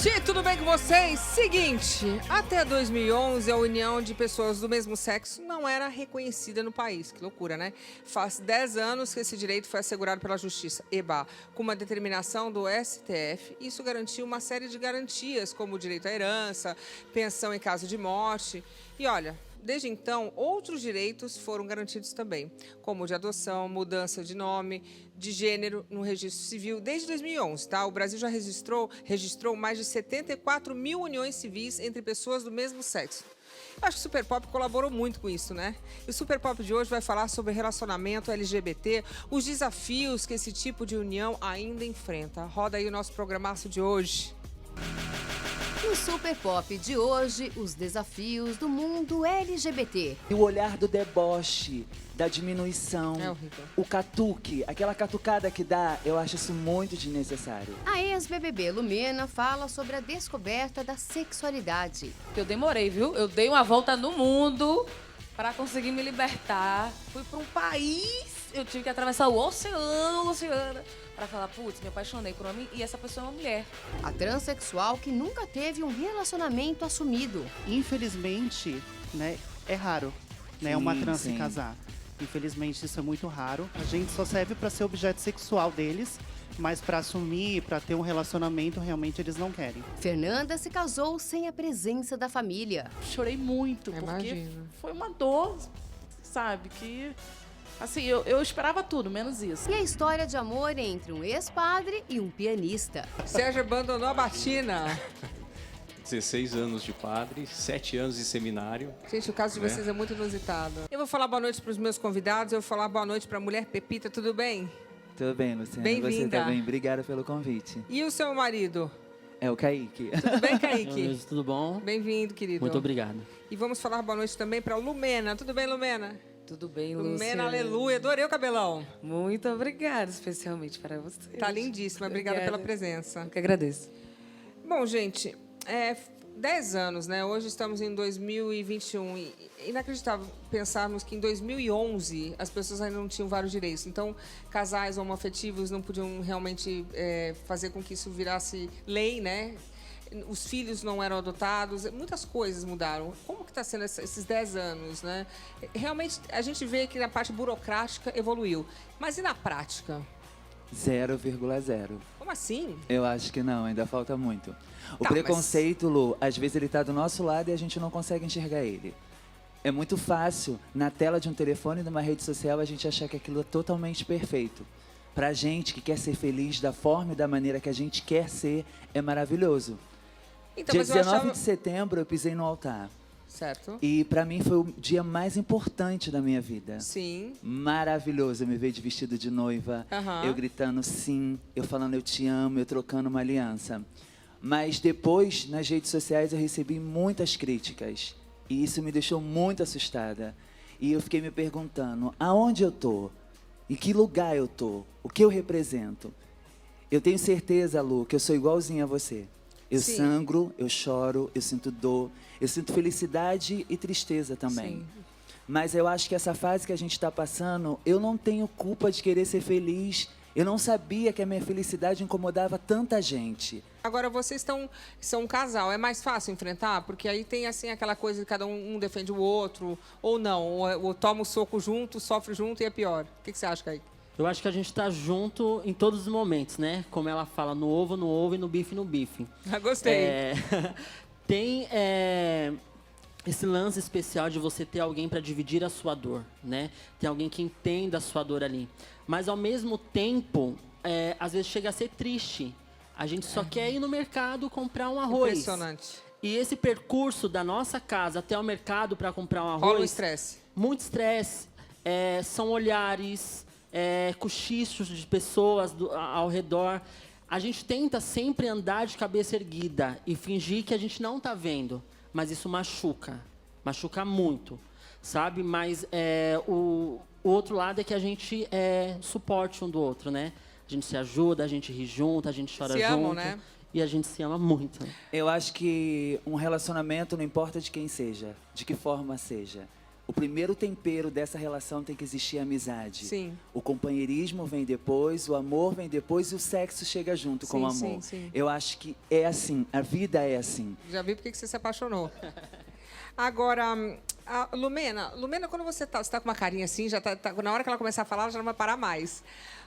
Gente, tudo bem com vocês? Seguinte, até 2011 a união de pessoas do mesmo sexo não era reconhecida no país. Que loucura, né? Faz 10 anos que esse direito foi assegurado pela Justiça, EBA, com uma determinação do STF. Isso garantiu uma série de garantias, como o direito à herança, pensão em caso de morte. E olha, desde então, outros direitos foram garantidos também, como o de adoção, mudança de nome, de gênero no registro civil desde 2011, tá? O Brasil já registrou mais de 74 mil uniões civis entre pessoas do mesmo sexo. Eu acho que o Super Pop colaborou muito com isso, né? E o Super Pop de hoje vai falar sobre relacionamento LGBT, os desafios que esse tipo de união ainda enfrenta. Roda aí o nosso programaço de hoje. No Super Pop de hoje, os desafios do mundo LGBT. E o olhar do deboche, da diminuição, É horrível. o catuque, aquela catucada que dá, eu acho isso muito desnecessário. A ex-BBB Lumena fala sobre a descoberta da sexualidade. Eu demorei, viu? Eu dei uma volta no mundo para conseguir me libertar. Fui para um país, eu tive que atravessar o oceano, para falar, putz, me apaixonei por um homem e essa pessoa é uma mulher. A transexual que nunca teve um relacionamento assumido. Infelizmente, né, é raro, né, uma trans se sim. casar. Infelizmente, isso é muito raro. A gente só serve para ser objeto sexual deles, mas para assumir, para ter um relacionamento, realmente eles não querem. Fernanda se casou sem a presença da família. Chorei muito, porque Imagino. foi uma dor, sabe, que... Assim, eu esperava tudo, menos isso. E a história de amor entre um ex-padre e um pianista. Sérgio abandonou a batina. 16 anos de padre, 7 anos de seminário. Gente, o caso de vocês é muito inusitado. Eu vou falar boa noite para os meus convidados, eu vou falar boa noite para a mulher Pepita, tudo bem? Tudo bem, Luciana? Bem-vinda. Você também. Obrigada pelo convite. E o seu marido? É o Kaique. Tudo bem, Kaique? Luiz, tudo bom? Bem-vindo, querido. Muito obrigado. E vamos falar boa noite também para Lumena. Tudo bem, Lumena? Tudo bem, Lumena, aleluia. Adorei o cabelão. Muito obrigada, especialmente para você. Tá lindíssima. Obrigada pela presença. Eu que agradeço. Bom, gente, 10 anos, né? Hoje estamos em 2021. E inacreditável pensarmos que em 2011 as pessoas ainda não tinham vários direitos. Então, casais homoafetivos não podiam realmente fazer com que isso virasse lei, né? Os filhos não eram adotados, muitas coisas mudaram. Como que está sendo esses 10 anos, né? Realmente, a gente vê que na parte burocrática evoluiu. Mas e na prática? 0,0. Como assim? Eu acho que não, ainda falta muito. O Tá, preconceito, Lu, às vezes ele tá do nosso lado e a gente não consegue enxergar ele. É muito fácil, na tela de um telefone, numa rede social, a gente achar que aquilo é totalmente perfeito. Pra gente que quer ser feliz da forma e da maneira que a gente quer ser, é maravilhoso. Então, Dia mas eu 19 achava... de setembro, eu pisei no altar. Certo. E pra mim foi o dia mais importante da minha vida. Sim. Maravilhoso, eu me ver de vestido de noiva, Aham. eu gritando sim, eu falando eu te amo, eu trocando uma aliança. Mas depois, nas redes sociais, eu recebi muitas críticas. E isso me deixou muito assustada. E eu fiquei me perguntando, aonde eu tô? Em que lugar eu tô? O que eu represento? Eu tenho certeza, Lu, que eu sou igualzinha a você. Eu Sim. sangro, eu choro, eu sinto dor, eu sinto felicidade e tristeza também. Sim. Mas eu acho que essa fase que a gente está passando, eu não tenho culpa de querer ser feliz. Eu não sabia que a minha felicidade incomodava tanta gente. Agora, vocês são um casal, é mais fácil enfrentar? Porque aí tem assim aquela coisa de cada um defende o outro, ou não, ou toma o soco junto, sofre junto e é pior. O que você acha, Kaique? Eu acho que a gente tá junto em todos os momentos, né? Como ela fala, no ovo e no bife, no bife. Gostei. Tem esse lance especial de você ter alguém para dividir a sua dor, né? Tem alguém que entenda a sua dor ali. Mas, ao mesmo tempo, às vezes chega a ser triste. A gente só quer ir no mercado comprar um arroz. Impressionante. E esse percurso da nossa casa até o mercado para comprar um arroz... Rola um estresse. Muito estresse. São olhares, cochichos de pessoas ao redor. A gente tenta sempre andar de cabeça erguida e fingir que a gente não está vendo. Mas isso machuca. Machuca muito, sabe? Mas o outro lado é que a gente suporte um do outro, né? A gente se ajuda, a gente ri junto, a gente chora Se junto. amam, né? E a gente se ama muito. Eu acho que um relacionamento não importa de quem seja, de que forma seja. o primeiro tempero dessa relação tem que existir a amizade. Sim. O companheirismo vem depois, o amor vem depois e o sexo chega junto com o Sim, amor. sim, sim. Eu acho que é assim, a vida é assim. Já vi porque que você se apaixonou. Agora, a Lumena, quando você tá com uma carinha assim, já na hora que ela começar a falar, ela já não vai parar mais.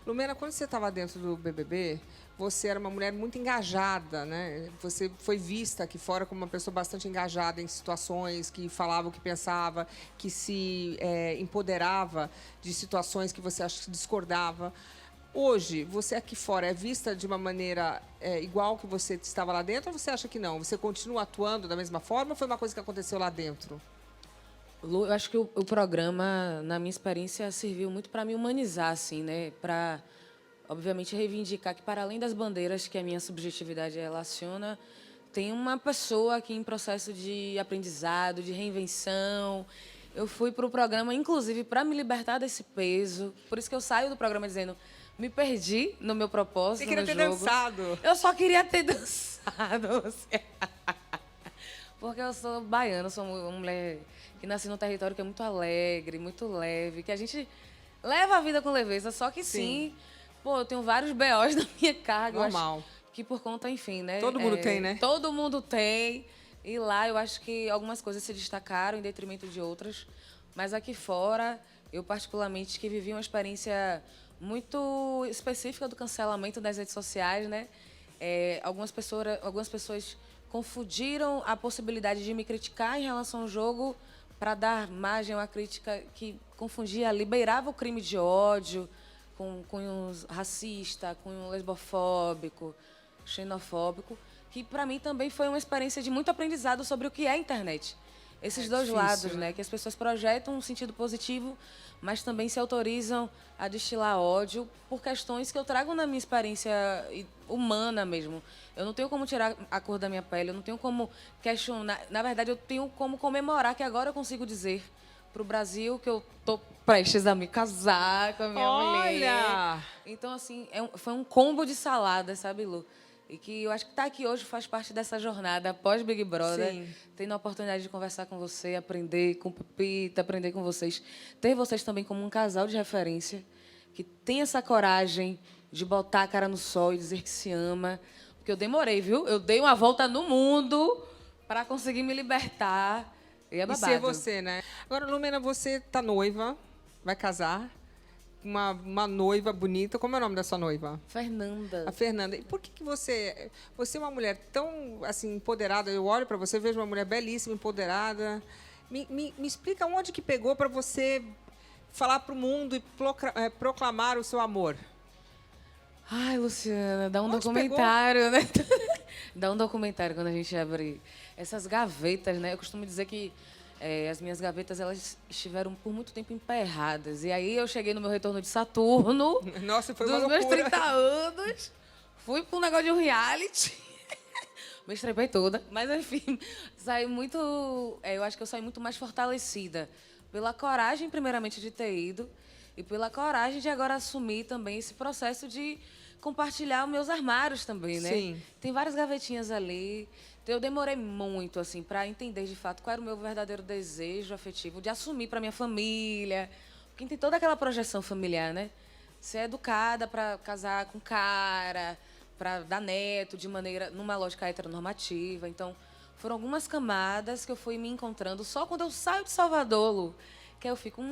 Lumena, quando você estava dentro do BBB, você era uma mulher muito engajada, né? Você foi vista aqui fora como uma pessoa bastante engajada em situações, que falava o que pensava, que se empoderava de situações que você acha que discordava. Hoje, você aqui fora é vista de uma maneira igual que você estava lá dentro ou você acha que não? Você continua atuando da mesma forma ou foi uma coisa que aconteceu lá dentro? Lu, eu acho que o programa, na minha experiência, serviu muito para me humanizar, assim, né? Para, obviamente, reivindicar que, para além das bandeiras que a minha subjetividade relaciona, tem uma pessoa aqui em processo de aprendizado, de reinvenção. Eu fui para o programa, inclusive, para me libertar desse peso. Por isso que eu saio do programa dizendo, me perdi no meu propósito, Você queria ter dançado. Eu só queria ter dançado. Porque eu sou baiana, sou uma mulher que nasci num território que é muito alegre, muito leve, que a gente leva a vida com leveza, só que sim, pô, eu tenho vários BOs na minha carga. Normal. Eu acho que por conta, enfim, né? Todo mundo tem, né? Todo mundo tem. E lá eu acho que algumas coisas se destacaram em detrimento de outras. Mas aqui fora, eu particularmente que vivi uma experiência muito específica do cancelamento das redes sociais, né? Algumas pessoas confundiram a possibilidade de me criticar em relação ao jogo para dar margem a uma crítica que confundia, liberava o crime de ódio com cunho racista, cunho lesbofóbico, xenofóbico, que para mim também foi uma experiência de muito aprendizado sobre o que é a internet. Esses dois difícil, lados, né? Que as pessoas projetam um sentido positivo, mas também se autorizam a destilar ódio por questões que eu trago na minha experiência humana mesmo. Eu não tenho como tirar a cor da minha pele, eu não tenho como questionar. Na verdade, eu tenho como comemorar que agora eu consigo dizer para o Brasil que eu tô prestes a me casar com a minha mulher. Olha! Então, assim, foi um combo de salada, sabe, Lu? E que eu acho que estar aqui hoje faz parte dessa jornada pós Big Brother. Sim. Tendo a oportunidade de conversar com você, aprender com Pepita, aprender com vocês. Ter vocês também como um casal de referência, que tem essa coragem de botar a cara no sol e dizer que se ama. Porque eu demorei, viu? Eu dei uma volta no mundo para conseguir me libertar. E é babado. E ser você, né? Agora, Lumena, você tá noiva, vai casar. Uma noiva bonita. Como é o nome da sua noiva? Fernanda. A Fernanda. E por que você é uma mulher tão assim empoderada? Eu olho para você, vejo uma mulher belíssima, empoderada. Me explica onde que pegou para você falar para o mundo e proclamar o seu amor. Ai, Luciana, dá um Onde documentário, né? Dá um documentário quando a gente abre essas gavetas, né? Eu costumo dizer que as minhas gavetas, elas estiveram por muito tempo emperradas. E aí eu cheguei no meu retorno de Saturno, Nossa, foi uma dos meus loucura. 30 anos, fui para um negócio de um reality, me estrepei toda. Mas, enfim, saí muito... eu acho que eu saí muito mais fortalecida pela coragem, primeiramente, de ter ido e pela coragem de agora assumir também esse processo de compartilhar os meus armários também, né? Sim. Tem várias gavetinhas ali. Então, eu demorei muito, assim, para entender, de fato, qual era o meu verdadeiro desejo afetivo de assumir para minha família. Porque tem toda aquela projeção familiar, né? Ser educada para casar com cara, para dar neto numa lógica heteronormativa. Então, foram algumas camadas que eu fui me encontrando só quando eu saio de Salvador, Lu, que aí eu fico,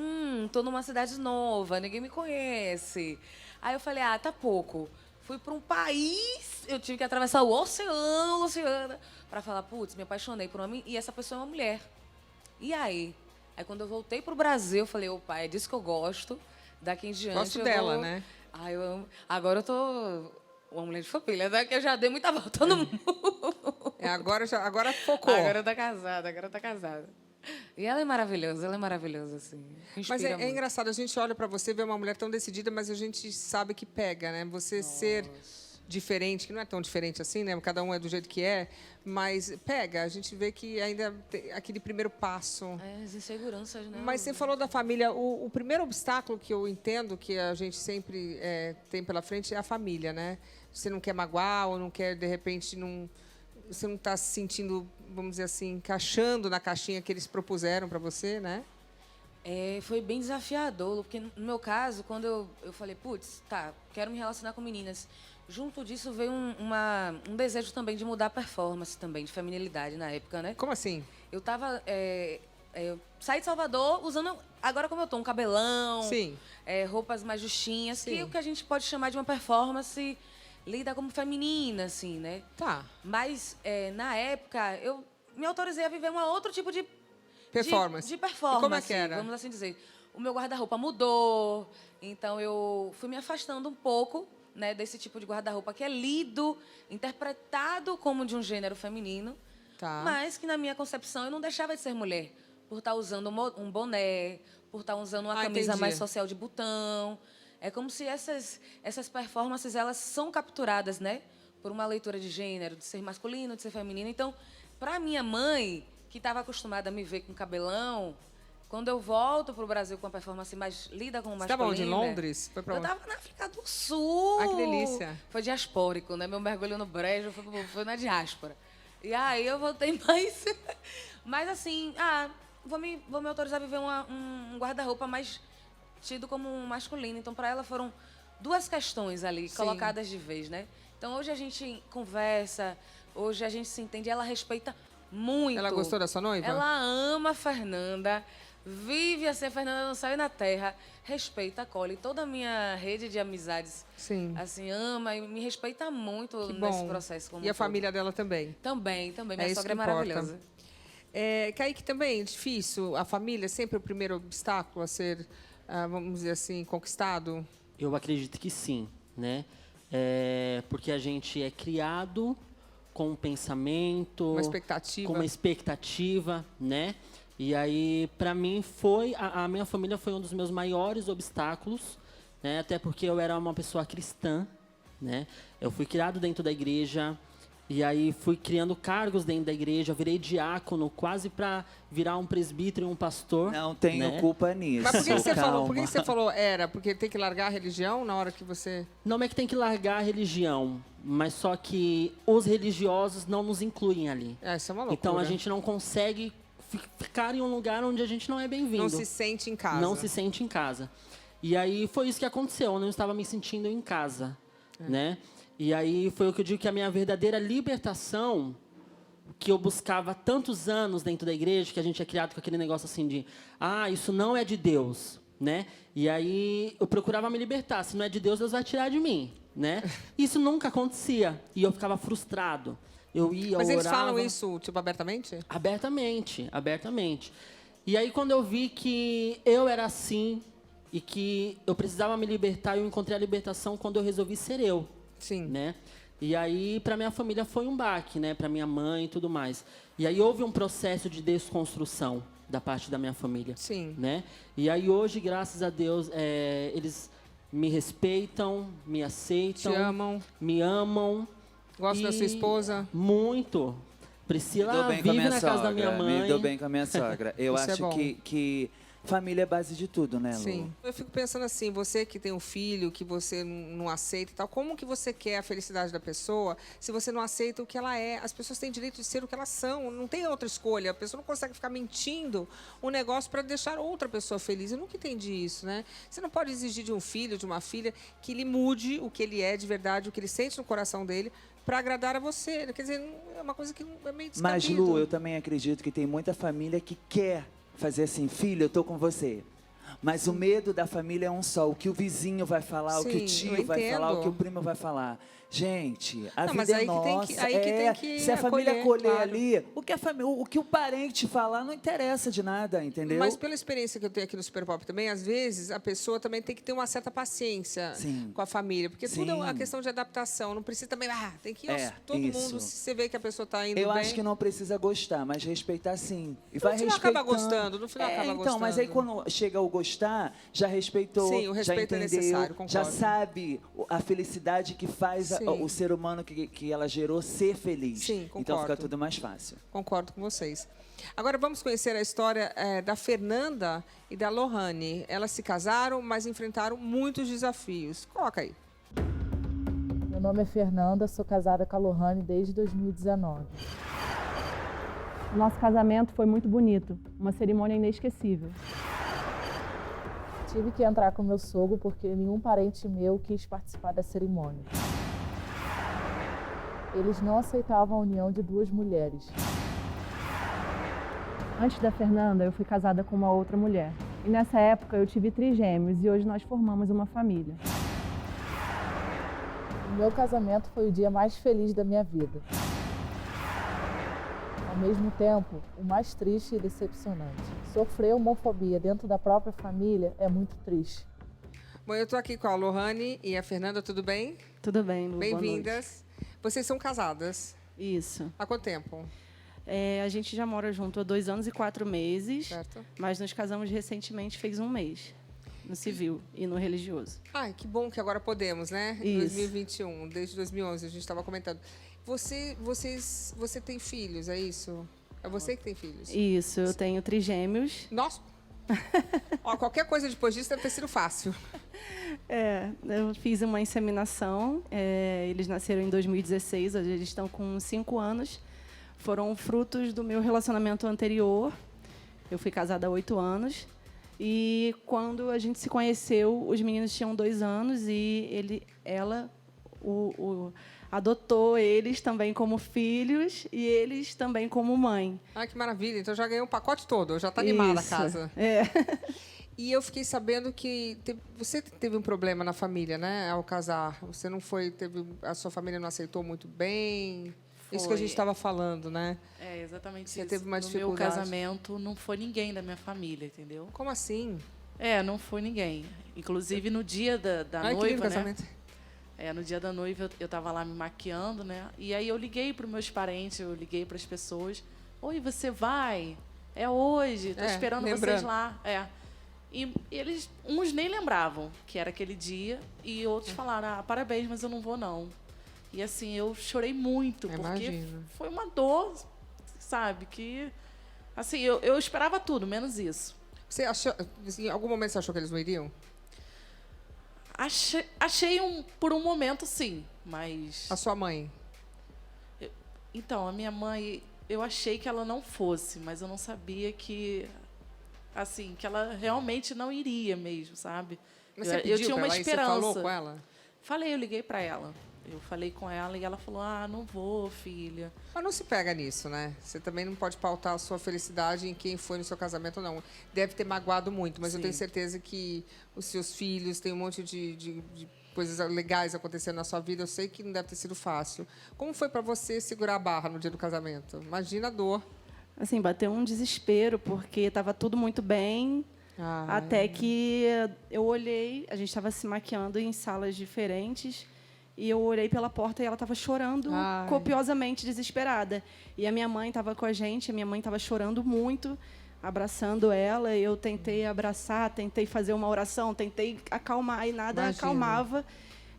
tô numa cidade nova, ninguém me conhece. Aí eu falei, tá pouco. Fui para um país, eu tive que atravessar o oceano, Luciana, para falar, putz, me apaixonei por uma e essa pessoa é uma mulher. E aí? Aí quando eu voltei pro Brasil, eu falei, opa, é disso que eu gosto. Daqui em diante Gosto eu dela, vou... né? Ai, eu amo. Agora eu tô uma mulher de família, né? Que eu já dei muita volta no mundo. Agora focou. Agora tá casada. E ela é maravilhosa, assim. Mas Inspira é muito. engraçado, a gente olha para você, vê uma mulher tão decidida, mas a gente sabe que pega, né? Você ser diferente, que não é tão diferente assim, né? Cada um é do jeito que é, mas pega. A gente vê que ainda tem aquele primeiro passo. As inseguranças, né? Mas você falou da família. O primeiro obstáculo que eu entendo que a gente sempre tem pela frente é a família, né? Você não quer magoar ou não quer, de repente, você não está se sentindo, vamos dizer assim, encaixando na caixinha que eles propuseram para você, né? Foi bem desafiador, porque no meu caso, quando eu falei, putz, tá, quero me relacionar com meninas, junto disso veio um desejo também de mudar a performance também, de feminilidade na época, né? Como assim? Eu tava... eu saí de Salvador usando, agora como eu tô, um cabelão, Sim. roupas mais justinhas, que Sim. é o que a gente pode chamar de uma performance lida como feminina, assim, né? Tá. Mas, na época, eu me autorizei a viver um outro tipo de Performance. De performance, E como é que era? vamos assim dizer. O meu guarda-roupa mudou, então eu fui me afastando um pouco, né, desse tipo de guarda-roupa que é lido, interpretado como de um gênero feminino, Tá. mas que na minha concepção eu não deixava de ser mulher, por estar usando um boné, por estar usando uma camisa entendi. mais social de botão. É como se essas performances, elas são capturadas, né, por uma leitura de gênero, de ser masculino, de ser feminino. Então, para minha mãe, que estava acostumada a me ver com cabelão, quando eu volto para o Brasil com uma performance mais lida como Você masculina... estava onde? Em Londres? Foi pra Eu onde? estava na África do Sul. Ai, que delícia. Foi diaspórico, né? Meu mergulho no brejo foi na diáspora. E aí eu voltei mais... Mas assim, vou me autorizar a viver um guarda-roupa mais tido como um masculino. Então, para ela foram duas questões ali, Sim. colocadas de vez, né? Então, hoje a gente conversa, hoje a gente se entende, ela respeita muito. Ela gostou da sua noiva? Ela ama a Fernanda, vive assim, a Fernanda não sai na terra, respeita, acolhe toda a minha rede de amizades. Sim. Assim, ama e me respeita muito Que nesse bom. processo. Como E a um todo. família dela também? Também. Minha isso sogra é que importa. maravilhosa. Kaique, também é difícil? A família é sempre o primeiro obstáculo a ser, vamos dizer assim, conquistado? Eu acredito que sim, né? Porque a gente é criado com um pensamento, Uma expectativa. com uma expectativa, né? E aí, para mim, a minha família foi um dos meus maiores obstáculos, né? Até porque eu era uma pessoa cristã, né? Eu fui criado dentro da igreja. E aí fui criando cargos dentro da igreja, eu virei diácono, quase para virar um presbítero e um pastor. Não tenho né? culpa nisso. Mas por que você falou? Calma. Por que você falou era? Porque tem que largar a religião na hora que você... Não é que tem que largar a religião, mas só que os religiosos não nos incluem ali. Isso é uma loucura. Então a gente não consegue ficar em um lugar onde a gente não é bem-vindo. não se sente em casa. Não se sente em casa. E aí foi isso que aconteceu, eu não estava me sentindo em casa, né? E aí foi o que eu digo que a minha verdadeira libertação, que eu buscava há tantos anos dentro da igreja, que a gente é criado com aquele negócio assim de, isso não é de Deus, né? E aí eu procurava me libertar, se não é de Deus, Deus vai tirar de mim, né? Isso nunca acontecia e eu ficava frustrado. Eu ia, Mas eles orava, falam isso, tipo, abertamente? Abertamente. E aí, quando eu vi que eu era assim e que eu precisava me libertar, eu encontrei a libertação quando eu resolvi ser eu. Sim. Né? E aí, para minha família, foi um baque, né? Para minha mãe e tudo mais. E aí, houve um processo de desconstrução da parte da minha família. Sim. Né? E aí, hoje, graças a Deus, eles me respeitam, me aceitam. Te amam. Me amam. Gosta da sua esposa? Muito. Priscila vive na casa da minha mãe. Me dou bem com a minha sogra. Eu Isso é acho bom. que família é base de tudo, né, Lu? Sim. Eu fico pensando assim, você que tem um filho que você não aceita e tal, como que você quer a felicidade da pessoa se você não aceita o que ela é? As pessoas têm direito de ser o que elas são, não tem outra escolha. A pessoa não consegue ficar mentindo um negócio para deixar outra pessoa feliz. Eu nunca entendi isso, né? Você não pode exigir de um filho, de uma filha, que ele mude o que ele é de verdade, o que ele sente no coração dele, para agradar a você. Quer dizer, é uma coisa que é meio descabido. Mas, Lu, eu também acredito que tem muita família que quer fazer assim, filho, eu tô com você. Mas o medo da família é um só. O que o vizinho vai falar, o que o Sim, tio eu vai falar, o entendo. que o primo vai falar. Gente, a Não, mas vida aí é que tem nossa. que- aí que tem que se a família acolher, acolher claro. ali, o que o parente falar não interessa de nada, entendeu? Mas pela experiência que eu tenho aqui no Super Pop também, às vezes a pessoa também tem que ter uma certa paciência Sim. com a família. Porque tudo é uma Sim. questão de adaptação. Não precisa também, tem que ir todo isso. mundo, se você vê que a pessoa está indo Eu bem. acho que não precisa gostar, mas respeitar sim. E No vai final acaba respeitando. gostando, no final acaba então, gostando. mas aí quando chega o gostar, já respeitou, Sim, o respeito já é entendeu, necessário, concordo. já sabe a felicidade que faz Sim. o ser humano que ela gerou ser feliz. Sim, então concordo. fica tudo mais fácil. Concordo com vocês. Agora vamos conhecer a história da Fernanda e da Lohane. Elas se casaram, mas enfrentaram muitos desafios. Coloca aí. Meu nome é Fernanda, sou casada com a Lohane desde 2019. O nosso casamento foi muito bonito, uma cerimônia inesquecível. Tive que entrar com meu sogro porque nenhum parente meu quis participar da cerimônia. Eles não aceitavam a união de duas mulheres. Antes da Fernanda, eu fui casada com uma outra mulher. E nessa época eu tive trigêmeos e hoje nós formamos uma família. O meu casamento foi o dia mais feliz da minha vida. Ao mesmo tempo, o mais triste e decepcionante. Sofrer homofobia dentro da própria família é muito triste. Bom, eu tô aqui com a Lohane e a Fernanda, tudo bem? Tudo bem, Lu. Bem-vindas. Vocês são casadas? Isso. Há quanto tempo? A gente já mora junto há 2 anos e 4 meses, Certo. mas nos casamos recentemente, fez 1 mês, no civil e no religioso. Ai, que bom que agora podemos, né? Em Isso. 2021, desde 2011, a gente estava comentando. Você tem filhos, é isso? É você que tem filhos? Isso, eu tenho trigêmeos. Nossa! Ó, qualquer coisa depois disso deve ter sido fácil. Eu fiz uma inseminação, eles nasceram em 2016, hoje eles estão com 5 anos. Foram frutos do meu relacionamento anterior. Eu fui casada há 8 anos. E quando a gente se conheceu, os meninos tinham 2 anos e ela adotou eles também como filhos e eles também como mãe. Ah, que maravilha. Então já ganhei um pacote todo, já está animada a Isso. casa. E eu fiquei sabendo que você teve um problema na família, né, ao casar. Você não foi, a sua família não aceitou muito bem. Isso que a gente estava falando, né? É, exatamente Você isso. teve uma no dificuldade. meu casamento, não foi ninguém da minha família, entendeu? Como assim? Não foi ninguém. Inclusive, no dia da Ai, que lindo noiva, né? casamento. No dia da noiva, eu estava lá me maquiando, né? E aí eu liguei para os meus parentes, eu liguei para as pessoas. Oi, você vai? É hoje, estou esperando vocês lá. E eles, uns nem lembravam que era aquele dia, e outros falaram, parabéns, mas eu não vou, não. E assim, eu chorei muito, porque foi uma dor, sabe, que... Assim, eu esperava tudo, menos isso. Você achou, em algum momento você achou que eles não iriam? Achei por um momento, sim, mas... A sua mãe? Então, a minha mãe, eu achei que ela não fosse, mas eu não sabia que... Assim, que ela realmente não iria mesmo, sabe? Mas você pediu eu tinha uma pra ela, esperança. você falou com ela? Falei, eu liguei para ela. Eu falei com ela e ela falou, não vou, filha. Mas não se pega nisso, né? Você também não pode pautar a sua felicidade em quem foi no seu casamento ou não. Deve ter magoado muito, mas eu tenho certeza que os seus filhos têm um monte de coisas legais acontecendo na sua vida. Eu sei que não deve ter sido fácil. Como foi para você segurar a barra no dia do casamento? Imagina a dor. Assim, bateu um desespero, porque estava tudo muito bem, até que eu olhei, a gente estava se maquiando em salas diferentes, e eu olhei pela porta e ela estava chorando copiosamente, desesperada. E a minha mãe estava com a gente, a minha mãe estava chorando muito, abraçando ela. Eu tentei abraçar, tentei fazer uma oração, tentei acalmar, e nada acalmava.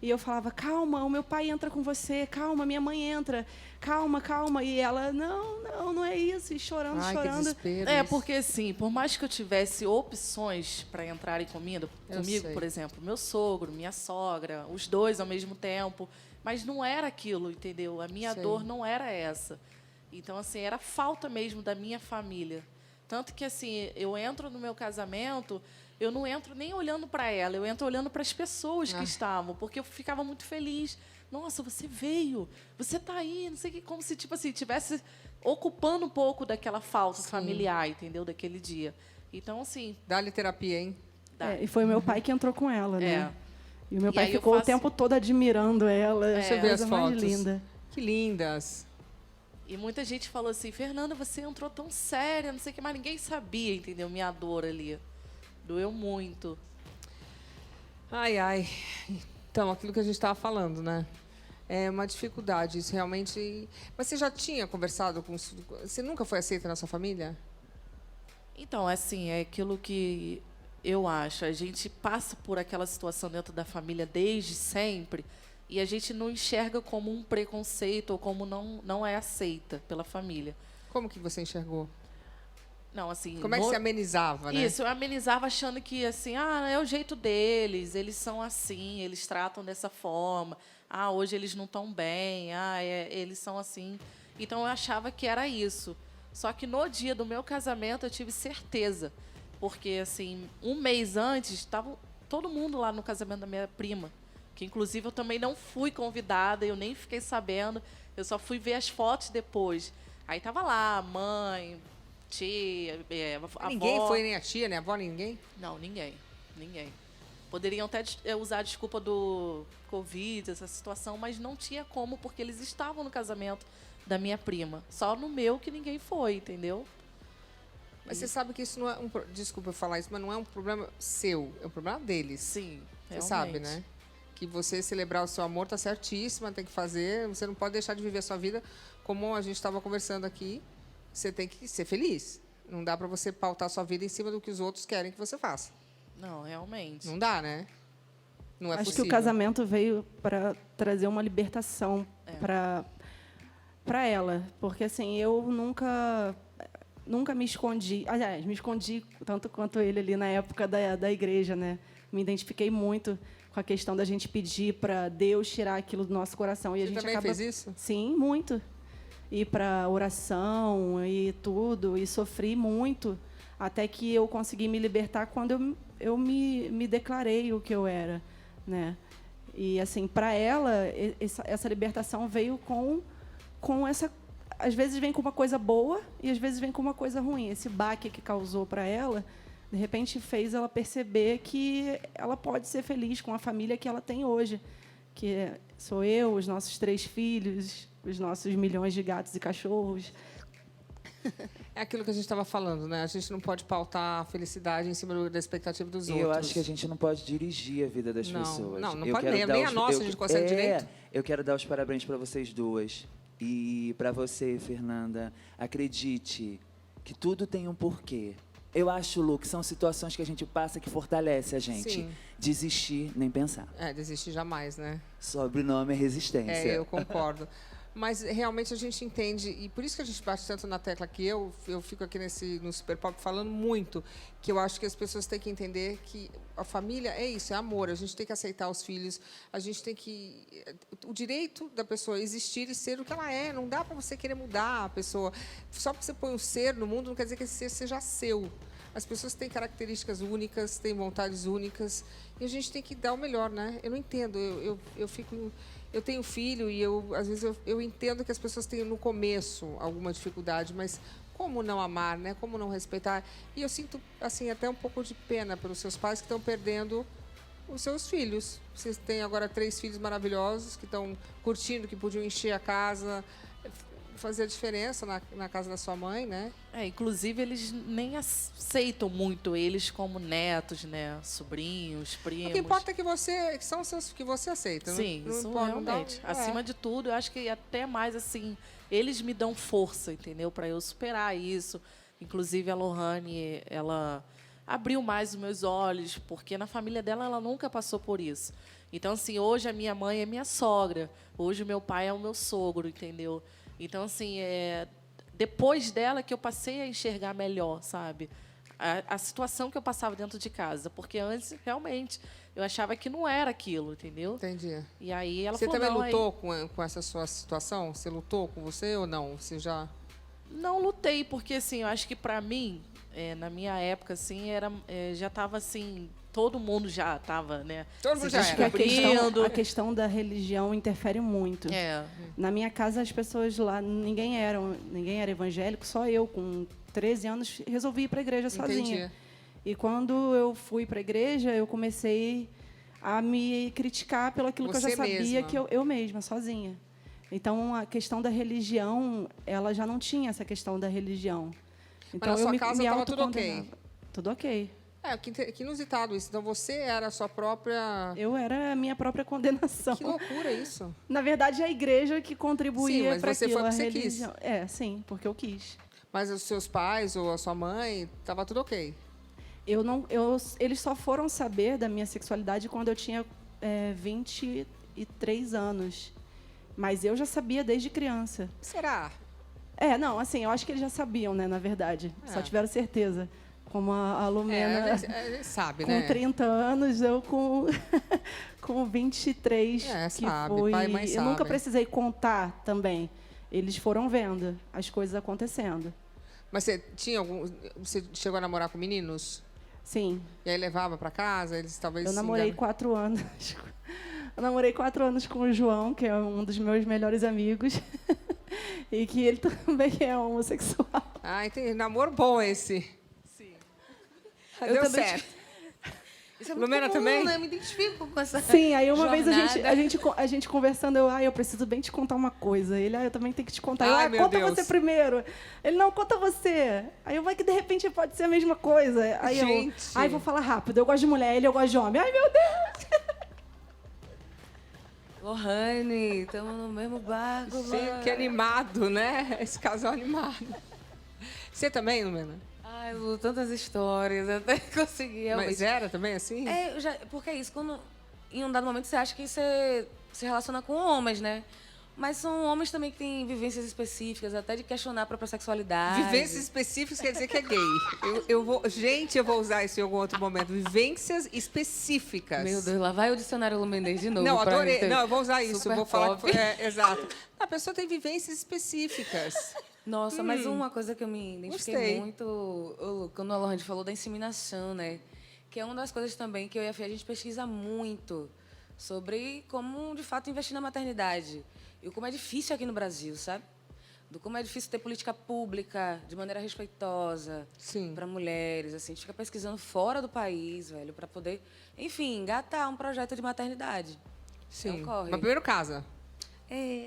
E eu falava, calma, o meu pai entra com você, calma, minha mãe entra, calma, calma. E ela, não é isso, e chorando, chorando. Que desespero, porque assim, por mais que eu tivesse opções para entrarem comigo, por exemplo, meu sogro, minha sogra, os dois ao mesmo tempo, mas não era aquilo, entendeu? A minha dor não era essa. Então, assim, era falta mesmo da minha família. Tanto que, assim, eu entro no meu casamento... Eu não entro nem olhando para ela, eu entro olhando para as pessoas que estavam, porque eu ficava muito feliz. Nossa, você veio, você está aí, não sei o que, como se tipo assim, tivesse ocupando um pouco daquela falta familiar, entendeu? Daquele dia. Então, assim. Dá-lhe terapia, hein? E foi o meu pai que entrou com ela, né? E o meu pai aí ficou o tempo todo admirando ela. Deixa eu ver as mais fotos. linda. Que lindas. E muita gente falou assim, Fernanda, você entrou tão séria, não sei o que, mas ninguém sabia, entendeu? Minha dor ali. Doeu muito. Ai. Então, aquilo que a gente estava falando, né? É uma dificuldade, isso realmente... Mas você já tinha conversado com... Você nunca foi aceita na sua família? Então, assim, é aquilo que eu acho. A gente passa por aquela situação dentro da família desde sempre e a gente não enxerga como um preconceito ou como não é aceita pela família. Como que você enxergou? Não, assim... Como é que se amenizava, né? Isso, eu amenizava achando que, assim, é o jeito deles, eles são assim, eles tratam dessa forma, hoje eles não estão bem, eles são assim. Então, eu achava que era isso. Só que no dia do meu casamento, eu tive certeza Porque, assim, um mês antes, estava todo mundo lá no casamento da minha prima. Que, inclusive, eu também não fui convidada, eu nem fiquei sabendo. Eu só fui ver as fotos depois. Aí tava lá a mãe, tia, a Ninguém avó. foi, nem a tia, nem a avó, ninguém? Não, ninguém. Poderiam até usar a desculpa do Covid, essa situação, mas não tinha como, porque eles estavam no casamento da minha prima. Só no meu que ninguém foi, entendeu? Mas você sabe que isso não é desculpa eu falar isso, mas não é um problema seu, é um problema deles. Sim, você sabe, né? Que você celebrar o seu amor tá certíssima, tem que fazer, você não pode deixar de viver a sua vida como a gente estava conversando aqui. Você tem que ser feliz. Não dá para você pautar a sua vida em cima do que os outros querem que você faça. Não, realmente. Não dá, né? Não é Acho possível. que o casamento veio para trazer uma libertação para ela, porque assim, eu nunca me escondi. Aliás, me escondi tanto quanto ele ali na época da igreja, né? Me identifiquei muito com a questão da gente pedir para Deus tirar aquilo do nosso coração. E Você a gente também fez isso? Sim, muito. Ir para oração e tudo, e sofri muito, até que eu consegui me libertar quando eu me declarei o que eu era, né? E assim, para ela, essa libertação veio com essa, às vezes vem com uma coisa boa e às vezes vem com uma coisa ruim. Esse baque que causou para ela, de repente fez ela perceber que ela pode ser feliz com a família que ela tem hoje, que sou eu, os nossos 3 filhos, os nossos milhões de gatos e cachorros. É aquilo que a gente estava falando, né? A gente não pode pautar a felicidade em cima da expectativa dos outros. Eu acho que a gente não pode dirigir a vida das pessoas. Não pode nem a nossa, a gente consegue direito. Eu quero dar os parabéns para vocês duas. E para você, Fernanda, acredite que tudo tem um porquê. Eu acho, Lu, que são situações que a gente passa que fortalece a gente. Sim. Desistir, nem pensar. Desistir jamais, né? Sobrenome é resistência. Eu concordo. Mas realmente a gente entende, e por isso que a gente bate tanto na tecla que eu fico aqui no Super Pop falando muito, que eu acho que as pessoas têm que entender que a família é isso, é amor, a gente tem que aceitar os filhos, a gente tem que... O direito da pessoa existir e ser o que ela é, não dá para você querer mudar a pessoa. Só porque você põe um ser no mundo não quer dizer que esse ser seja seu. As pessoas têm características únicas, têm vontades únicas, e a gente tem que dar o melhor, né? Eu não entendo, eu tenho filho e às vezes eu entendo que as pessoas têm no começo alguma dificuldade, mas como não amar, né? Como não respeitar? E eu sinto assim até um pouco de pena pelos seus pais que estão perdendo os seus filhos. Vocês têm agora 3 filhos maravilhosos que estão curtindo, que podiam encher a casa, fazer a diferença na casa da sua mãe, né? Inclusive eles nem aceitam muito eles como netos, né? Sobrinhos, primos. O que importa é que são seus que você aceita. Sim, não isso importa, realmente. Acima de tudo, eu acho que até mais assim, eles me dão força, entendeu? Para eu superar isso. Inclusive a Lohane, ela abriu mais os meus olhos, porque na família dela ela nunca passou por isso. Então assim, hoje a minha mãe é minha sogra, hoje o meu pai é o meu sogro, entendeu? Então, assim, depois dela que eu passei a enxergar melhor, sabe? A situação que eu passava dentro de casa. Porque antes, realmente, eu achava que não era aquilo, entendeu? Entendi. E aí ela Você falou, também lutou com essa sua situação? Você lutou com você ou não? Você já... Não lutei, porque, assim, eu acho que, para mim, na minha época, assim, já estava, assim... Todo mundo já estava, né? Todo mundo já Acho que a questão da religião interfere muito. Na minha casa, as pessoas lá, ninguém era evangélico, só eu, com 13 anos, resolvi ir para a igreja sozinha. Entendi. E quando eu fui para a igreja, eu comecei a me criticar pelo aquilo que eu já sabia, que eu mesma, sozinha. Então, a questão da religião, ela já não tinha essa questão da religião. Então, mas na sua casa estava tudo ok? Tudo ok. Que inusitado isso. Então, você era a sua própria... Eu era a minha própria condenação. Que loucura isso. Na verdade, é a igreja que contribuía para aquilo. Sim, mas você foi porque você religião. Quis. Sim, porque eu quis. Mas os seus pais ou a sua mãe, estava tudo ok? Eles só foram saber da minha sexualidade quando eu tinha 23 anos. Mas eu já sabia desde criança. Será? Não, assim, eu acho que eles já sabiam, né, na verdade. Só tiveram certeza. Como a Lumena, a gente sabe, com né? 30 anos, eu com 23, que sabe, foi... pai e mãe eu nunca sabem. precisei contar também. Eles foram vendo as coisas acontecendo. Mas você chegou a namorar com meninos? Sim. E aí levava para casa? Eles talvez... Eu namorei 4 anos. Eu namorei 4 anos com o João, que é um dos meus melhores amigos. E que ele também é homossexual. Ah, entendi. Namoro bom esse. Sim. Deu certo. Isso é muito Lumena comum, também? né? Eu me identifico com essa Sim, aí uma vez jornada. a gente conversando, eu preciso bem te contar uma coisa. Ele, eu também tenho que te contar. Ai, Eu, meu conta Deus. você primeiro. Ele, não, conta você. Aí eu, vai que de repente pode ser a mesma coisa. Aí Gente. eu, vou falar rápido. Eu gosto de mulher, eu gosto de homem. Ai, meu Deus. Lohane, estamos no mesmo barco. Sim, que animado, né? Esse casal animado. Você também, Lumena? Ai, Lu, tantas histórias, eu até consegui. Mas era também assim? Porque é isso, quando em um dado momento você acha que você se relaciona com homens, né? Mas são homens também que têm vivências específicas, até de questionar a própria sexualidade. Vivências específicas quer dizer que é gay. Gente, eu vou usar isso em algum outro momento. Vivências específicas. Meu Deus, lá vai o dicionário Lumenês de novo. Não, pra adorei. mim. Não, eu vou usar isso. Super Eu vou falar pop. que exato. A pessoa tem vivências específicas. Nossa, mas uma coisa que eu me identifiquei Gostei. muito, quando a Lohane falou da inseminação, né? Que é uma das coisas também que eu e a Fia, a gente pesquisa muito sobre como, de fato, investir na maternidade. E como é difícil aqui no Brasil, sabe? Do como é difícil ter política pública de maneira respeitosa para mulheres. Assim, a gente fica pesquisando fora do país, velho, para poder, enfim, engatar um projeto de maternidade. Sim. Ocorre. Mas primeiro casa.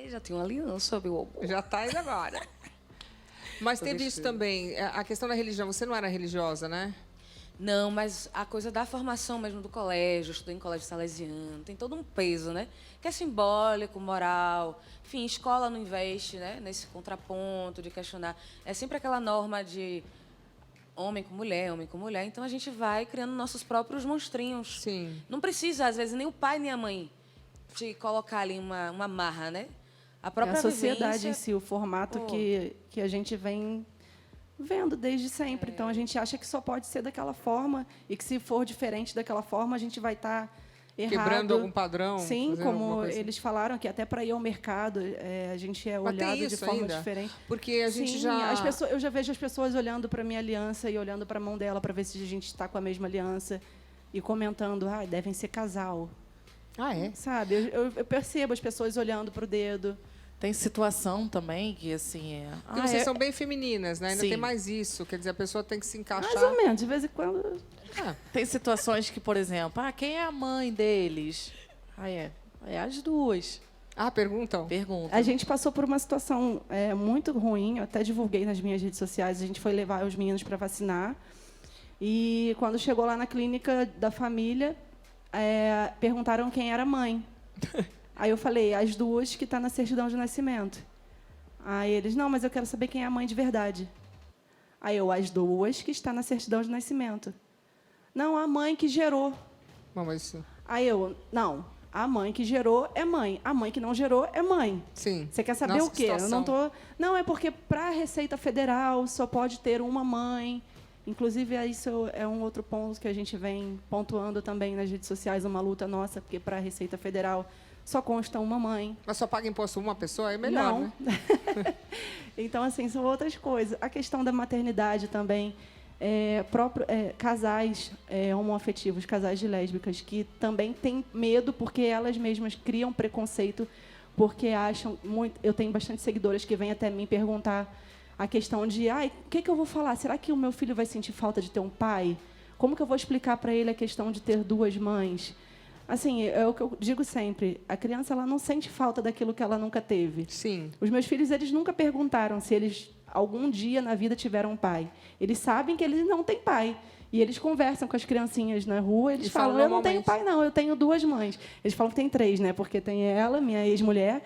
Já tem uma aliança, meu amor. Já está indo agora. Mas Tô teve isso vestida. também, a questão da religião. Você não era religiosa, né? Não, mas a coisa da formação mesmo do colégio, eu estudei em colégio salesiano, tem todo um peso, né? Que é simbólico, moral. Enfim, escola não investe, né? Nesse contraponto de questionar. É sempre aquela norma de homem com mulher, então a gente vai criando nossos próprios monstrinhos. Sim. Não precisa, às vezes, nem o pai nem a mãe te colocar ali uma marra, né? A própria a sociedade vivência... em si, o formato que a gente vem vendo desde sempre. Então, a gente acha que só pode ser daquela forma e que, se for diferente daquela forma, a gente vai estar errado. Quebrando algum padrão? Sim, fazendo alguma como coisa? eles falaram, que até para ir ao mercado, a gente é Mas tem olhado de isso forma ainda? diferente. Porque a gente Sim, já... eu já vejo as pessoas olhando para a minha aliança e olhando para a mão dela para ver se a gente está com a mesma aliança e comentando, devem ser casal. Ah, é? Sabe? Eu percebo as pessoas olhando para o dedo. Tem situação também que, assim, Porque vocês são bem femininas, né? Ainda Sim. tem mais isso. Quer dizer, a pessoa tem que se encaixar... Mais ou menos, de vez em quando... Tem situações que, por exemplo, quem é a mãe deles? É as duas. Perguntam? Perguntam. A gente passou por uma situação muito ruim, eu até divulguei nas minhas redes sociais, a gente foi levar os meninos para vacinar, e quando chegou lá na clínica da família, perguntaram quem era a mãe. Aí eu falei, as duas que estão na certidão de nascimento. Aí eles, não, mas eu quero saber quem é a mãe de verdade. Aí eu, as duas que estão na certidão de nascimento. Não, a mãe que gerou. Bom, mas... Aí eu, não, a mãe que gerou é mãe, a mãe que não gerou é mãe. Sim. Você quer saber Nossa, o quê? que Eu não tô. Não, é porque para a Receita Federal só pode ter uma mãe. Inclusive, isso é um outro ponto que a gente vem pontuando também nas redes sociais, uma luta nossa, porque para a Receita Federal só consta uma mãe. Mas só paga imposto uma pessoa? É melhor, Não. né? Então, assim, são outras coisas. A questão da maternidade também. Casais homoafetivos, casais de lésbicas, que também têm medo porque elas mesmas criam preconceito, porque acham muito... Eu tenho bastante seguidoras que vêm até mim perguntar a questão de o que eu vou falar? Será que o meu filho vai sentir falta de ter um pai? Como que eu vou explicar para ele a questão de ter duas mães? Assim, é o que eu digo sempre, a criança ela não sente falta daquilo que ela nunca teve. Sim. Os meus filhos, eles nunca perguntaram se eles algum dia na vida tiveram um pai. Eles sabem que eles não têm pai. E eles conversam com as criancinhas na rua, eles falam, eu não tenho pai, não, eu tenho duas mães. Eles falam que tem três, né? Porque tem ela, minha ex-mulher,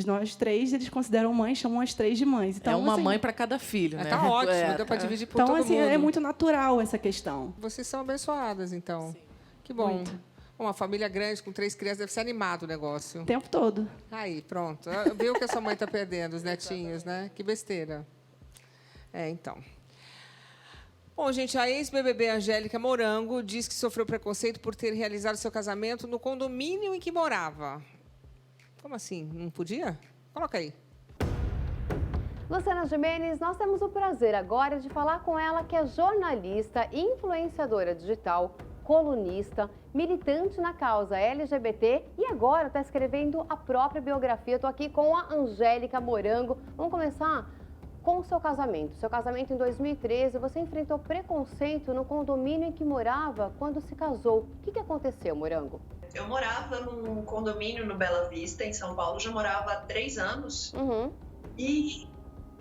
nós três, eles consideram mães, chamam as três de mães. Então, uma mãe para cada filho, né? Tá ótimo, deu para dividir por então, todo assim, mundo. é muito natural essa questão. Vocês são abençoadas, então. Sim. Que bom. Muito. Uma família grande com 3 crianças deve ser animado o negócio. O tempo todo. Aí, pronto. Viu que a sua mãe está perdendo, os netinhos, né? Que besteira. Então. Bom, gente, a ex-BBB Angélica Morango diz que sofreu preconceito por ter realizado seu casamento no condomínio em que morava. Como assim? Não podia? Coloca aí. Luciana Gimenez, nós temos o prazer agora de falar com ela, que é jornalista, influenciadora digital, colunista, militante na causa LGBT e agora está escrevendo a própria biografia. Estou aqui com a Angélica Morango. Vamos começar com o seu casamento. Seu casamento em 2013, você enfrentou preconceito no condomínio em que morava quando se casou. O que aconteceu, Morango? Eu morava num condomínio no Bela Vista, em São Paulo, já morava há 3 anos. E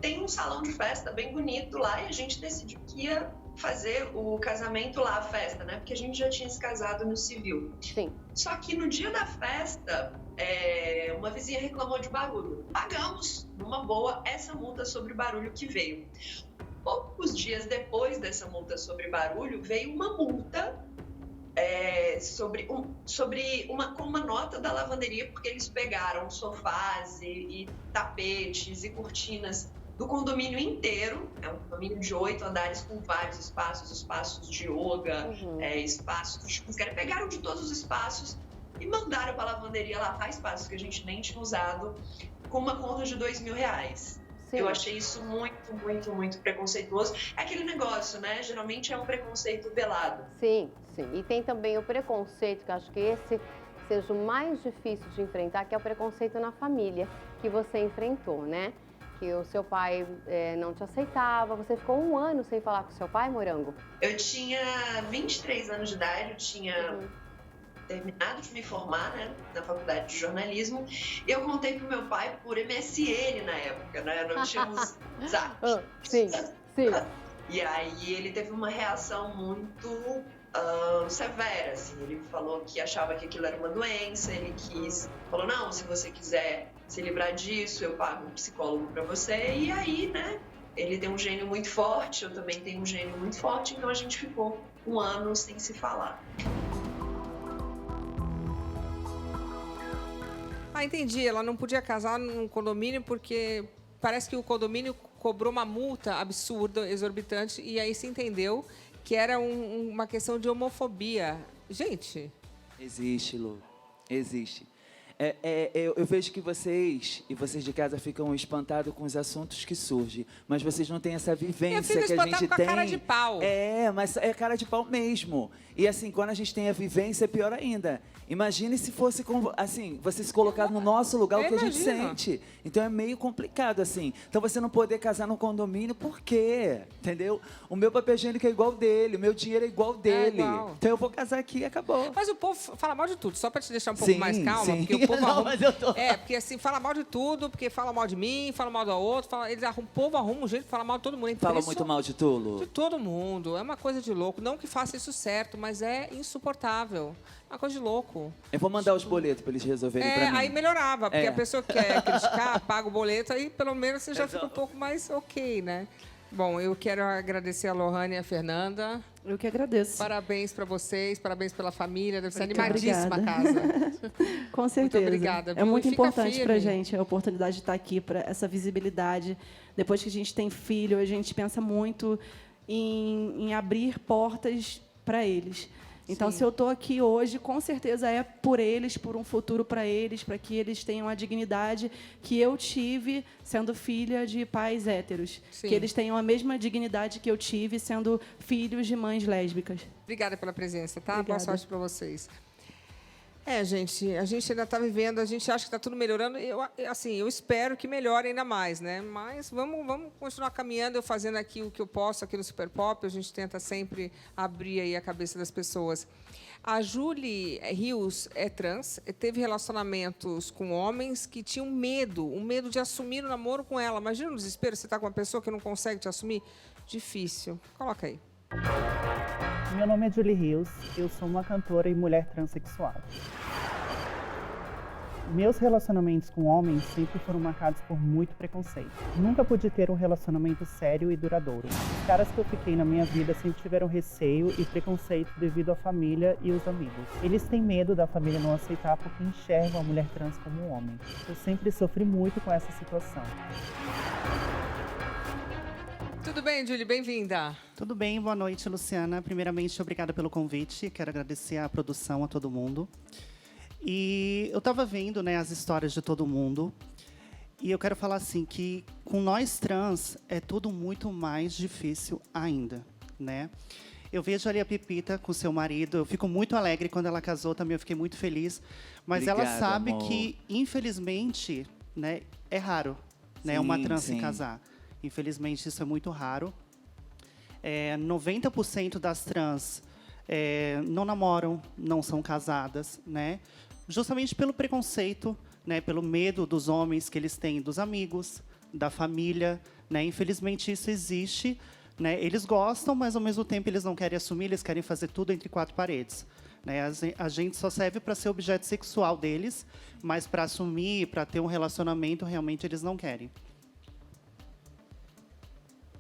tem um salão de festa bem bonito lá e a gente decidiu que ia fazer o casamento lá, a festa, né? Porque a gente já tinha se casado no civil. Sim. Só que no dia da festa, uma vizinha reclamou de barulho. Pagamos, numa boa, essa multa sobre barulho que veio. Poucos dias depois dessa multa sobre barulho, veio uma multa com uma nota da lavanderia, porque eles pegaram sofás e tapetes e cortinas do condomínio inteiro. É um condomínio de 8 andares com vários espaços de yoga, espaços de churrascaria. Pegaram de todos os espaços e mandaram para a lavanderia lavar espaços que a gente nem tinha usado, com uma conta de R$2.000. Sim. Eu achei isso muito, muito, muito preconceituoso. É aquele negócio, né? Geralmente é um preconceito velado. Sim, sim. E tem também o preconceito, que eu acho que esse seja o mais difícil de enfrentar, que é o preconceito na família, que você enfrentou, né? Que o seu pai não te aceitava. Você ficou 1 ano sem falar com o seu pai, Morango? Eu tinha 23 anos de idade, eu tinha terminado de me formar, né, na faculdade de jornalismo, e eu contei pro meu pai por MSN na época, né? Não tínhamos zap. Sim, sim. E aí ele teve uma reação muito severa, assim. Ele falou que achava que aquilo era uma doença, falou, não, se você quiser se livrar disso, eu pago um psicólogo para você. E aí, né, ele tem um gênio muito forte, eu também tenho um gênio muito forte, então a gente ficou 1 ano sem se falar. Ah, entendi. Ela não podia casar num condomínio porque parece que o condomínio cobrou uma multa absurda, exorbitante, e aí se entendeu que era uma questão de homofobia. Gente... Existe, Lu. Existe. Eu vejo que vocês de casa ficam espantados com os assuntos que surgem, mas vocês não têm essa vivência que a gente com a tem. Cara de pau. Mas é cara de pau mesmo. E assim, quando a gente tem a vivência, é pior ainda. Imagine se fosse assim, você se colocar no nosso lugar, o que a gente sente. Então é meio complicado, assim. Então você não poder casar num condomínio, por quê? Entendeu? O meu papel higiênico é igual dele, o meu dinheiro é igual dele. Igual. Então eu vou casar aqui e acabou. Mas o povo fala mal de tudo, só para te deixar um pouco mais calma, porque o povo arruma... porque assim, fala mal de tudo, porque fala mal de mim, fala mal do outro, o povo arruma um jeito de falar mal de todo mundo. Fala muito mal de tu, Lu? De todo mundo. É uma coisa de louco. Não que faça isso certo, mas é insuportável. É uma coisa de louco. Eu vou mandar os boletos para eles resolverem para mim. Aí melhorava, porque a pessoa que quer criticar, paga o boleto, aí pelo menos você já fica um pouco mais ok, né? Bom, eu quero agradecer a Lohane e a Fernanda. Eu que agradeço. Parabéns para vocês, parabéns pela família. Deve ser animadíssima a casa. Com certeza. Muito obrigada. É muito importante para a gente a oportunidade de estar aqui, para essa visibilidade. Depois que a gente tem filho, a gente pensa muito em abrir portas para eles. Então, se eu estou aqui hoje, com certeza é por eles, por um futuro para que eles tenham a dignidade que eu tive sendo filha de pais héteros. Sim. Que eles tenham a mesma dignidade que eu tive sendo filhos de mães lésbicas. Obrigada pela presença, tá? Obrigada. Boa sorte para vocês. Gente, a gente ainda está vivendo, a gente acha que está tudo melhorando. Eu espero que melhore ainda mais, né? Mas vamos continuar caminhando, eu fazendo aqui o que eu posso aqui no Super Pop. A gente tenta sempre abrir aí a cabeça das pessoas. A Julie Rios é trans, teve relacionamentos com homens que tinham medo de assumir o namoro com ela. Imagina o desespero, você está com uma pessoa que não consegue te assumir. Difícil. Coloca aí. Meu nome é Julie Rios, eu sou uma cantora e mulher transexual. Meus relacionamentos com homens sempre foram marcados por muito preconceito. Nunca pude ter um relacionamento sério e duradouro. Os caras que eu fiquei na minha vida sempre tiveram receio e preconceito devido à família e os amigos. Eles têm medo da família não aceitar porque enxergam a mulher trans como um homem. Eu sempre sofri muito com essa situação. Tudo bem, Julie? Bem-vinda. Tudo bem, boa noite, Luciana. Primeiramente, obrigada pelo convite. Quero agradecer à produção, a todo mundo. E eu estava vendo, né, as histórias de todo mundo. E eu quero falar assim, que com nós trans é tudo muito mais difícil ainda, né? Eu vejo ali a Pepita com seu marido, eu fico muito alegre quando ela casou, também eu fiquei muito feliz. Mas Obrigado, ela sabe amor. que, infelizmente, né, é raro, né, uma trans se sim. casar. Infelizmente, isso é muito raro. 90% das trans não namoram, não são casadas, né? Justamente pelo preconceito, né, pelo medo dos homens que eles têm dos amigos, da família, né? Infelizmente isso existe, né? Eles gostam, mas ao mesmo tempo eles não querem assumir, eles querem fazer tudo entre quatro paredes, né? A gente só serve para ser objeto sexual deles, mas para assumir, para ter um relacionamento, realmente eles não querem.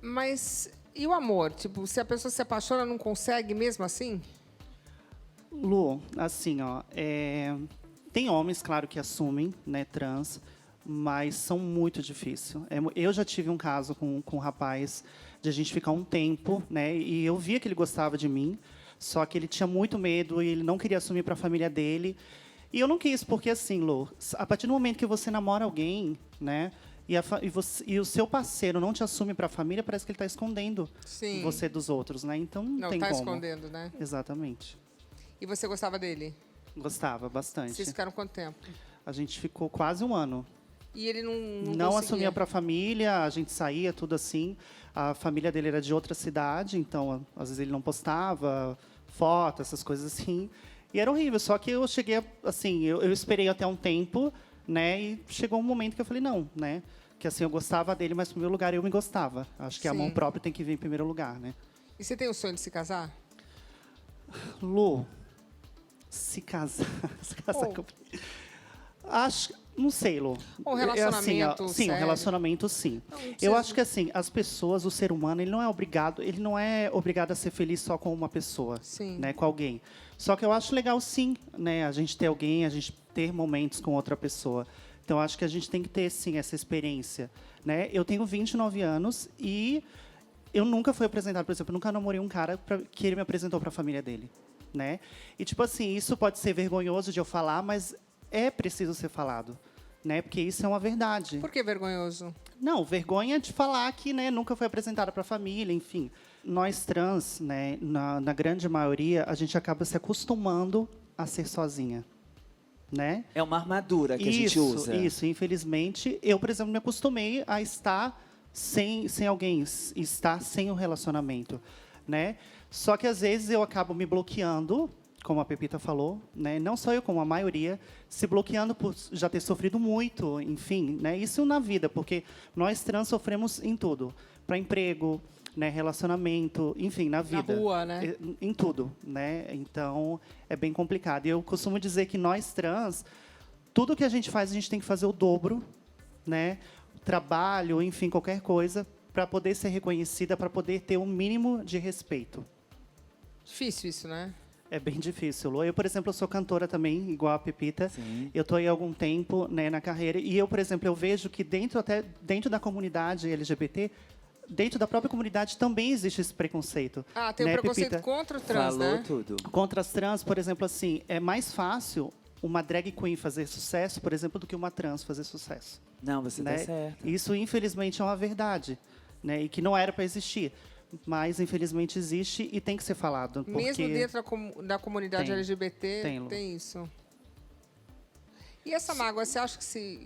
Mas e o amor? Tipo, se a pessoa se apaixona, não consegue mesmo assim? Lu, assim, ó, tem homens, claro, que assumem, né, trans, mas são muito difíceis. Eu já tive um caso com um rapaz de a gente ficar um tempo, né, e eu via que ele gostava de mim, só que ele tinha muito medo e ele não queria assumir para a família dele. E eu não quis, porque assim, Lu, a partir do momento que você namora alguém, né, e o seu parceiro não te assume para a família, parece que ele está escondendo Sim. você dos outros, né? Então não tem tá como. escondendo, né? Exatamente. E você gostava dele? Gostava bastante. Vocês ficaram quanto tempo? A gente ficou quase um ano. E ele não Não conseguia? assumia para a família, a gente saía, tudo assim. A família dele era de outra cidade, então às vezes ele não postava foto, essas coisas assim. E era horrível, só que eu cheguei, assim, eu esperei até um tempo, né? E chegou um momento que eu falei, não, né? Que assim, eu gostava dele, mas, em primeiro lugar, eu me gostava. Acho que Sim. amor próprio tem que vir em primeiro lugar, né? E você tem o sonho de se casar? Lu, se casar com... Acho, não sei, Lu. Um relacionamento Sim, um sério. relacionamento, sim. Não Eu precisa- acho que assim, as pessoas, o ser humano, ele não é obrigado a ser feliz só com uma pessoa, Sim. né, com alguém. Só que eu acho legal, sim, né, a gente ter alguém, a gente ter momentos com outra pessoa. Então, eu acho que a gente tem que ter, sim, essa experiência, né? Eu tenho 29 anos e eu nunca fui apresentado, por exemplo, eu nunca namorei um cara que ele me apresentou para a família dele, né? E, tipo assim, isso pode ser vergonhoso de eu falar, mas é preciso ser falado, né? Porque isso é uma verdade. Por que vergonhoso? Não, vergonha de falar que, né, nunca foi apresentada para a família, enfim. Nós trans, né, na grande maioria, a gente acaba se acostumando a ser sozinha, né? É uma armadura que a gente usa. Isso, infelizmente. Eu, por exemplo, me acostumei a estar sem alguém, estar sem um relacionamento, né? Só que, às vezes, eu acabo me bloqueando, como a Pepita falou, né? Não só eu, como a maioria, se bloqueando por já ter sofrido muito, enfim, né? Isso na vida, porque nós trans sofremos em tudo. Para emprego, né? Relacionamento, enfim, na vida. Na rua, né? Em tudo, né? Então, é bem complicado. E eu costumo dizer que nós trans, tudo que a gente faz, a gente tem que fazer o dobro, né? Trabalho, enfim, qualquer coisa, para poder ser reconhecida, para poder ter um mínimo de respeito. Difícil isso, né? É bem difícil, Lu. Eu, por exemplo, eu sou cantora também, igual a Pepita. Sim. Eu estou aí há algum tempo, né, na carreira. E eu, por exemplo, eu vejo que dentro da comunidade LGBT, dentro da própria comunidade também existe esse preconceito. Ah, tem né, o preconceito Pepita? contra o trans, Falou né? tudo. Contra as trans, por exemplo, assim, é mais fácil uma drag queen fazer sucesso, por exemplo, do que uma trans fazer sucesso. Não, você né? tá certa. Isso, infelizmente, é uma verdade, né? E que não era para existir. Mas, infelizmente, existe e tem que ser falado. Porque Mesmo dentro da comunidade Tem. LGBT, Tem, Lu. tem isso. E essa mágoa, você acha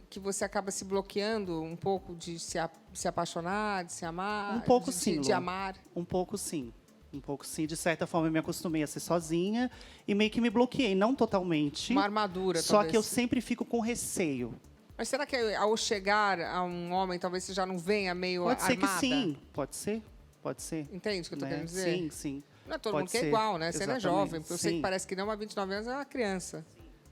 que você acaba se bloqueando um pouco de se apaixonar, de se amar? Um pouco sim, de Lu. amar? Um pouco sim. Um pouco sim. De certa forma, eu me acostumei a ser sozinha e meio que me bloqueei. Não totalmente. Uma armadura, Só talvez. que eu sempre fico com receio. Mas será que ao chegar a um homem, talvez você já não venha meio Pode ser armada? que sim. Pode ser. Pode ser. Entende o que eu estou Né? querendo dizer? Sim, sim. Não é todo Pode mundo que é ser. igual, né? Você não é Exatamente. jovem. Eu sei que Sim. parece que não, mas 29 anos é uma criança.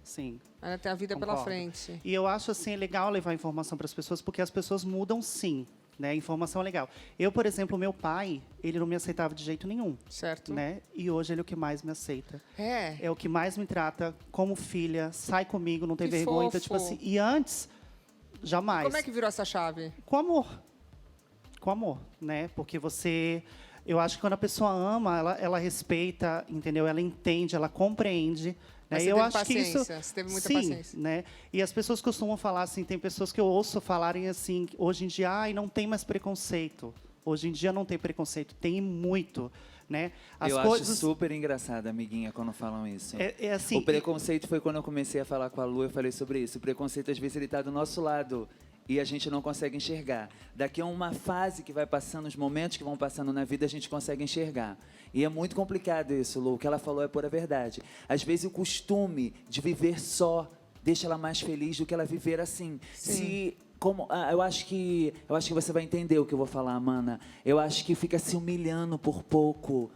Sim. Ainda tem a vida pela Concordo. frente. E eu acho assim legal levar informação para as pessoas, porque as pessoas mudam sim, né? A informação é legal. Eu, por exemplo, meu pai, ele não me aceitava de jeito nenhum, Certo. né? E hoje ele é o que mais me aceita. É. É o que mais me trata como filha, sai comigo, não tem Que vergonha, então, fofo. tipo assim, e antes jamais. Como é que virou essa chave? Com amor. Com amor, né? Porque eu acho que quando a pessoa ama, ela respeita, entendeu? Ela entende, ela compreende, Mas você eu teve acho que isso, paciência, você teve muita sim, paciência. né? E as pessoas costumam falar assim, tem pessoas que eu ouço falarem assim, hoje em dia, ai, não tem mais preconceito. Hoje em dia não tem preconceito, tem muito, né? Eu acho super engraçado, amiguinha, quando falam isso. É assim, o preconceito foi quando eu comecei a falar com a Lu, eu falei sobre isso. O preconceito, às vezes, ele está do nosso lado e a gente não consegue enxergar. Daqui a uma fase que vai passando, os momentos que vão passando na vida, a gente consegue enxergar. E é muito complicado isso, Lu. O que ela falou é pura verdade. Às vezes, o costume de viver só deixa ela mais feliz do que ela viver assim. Eu acho que você vai entender o que eu vou falar, mana. Eu acho que fica se humilhando por pouco.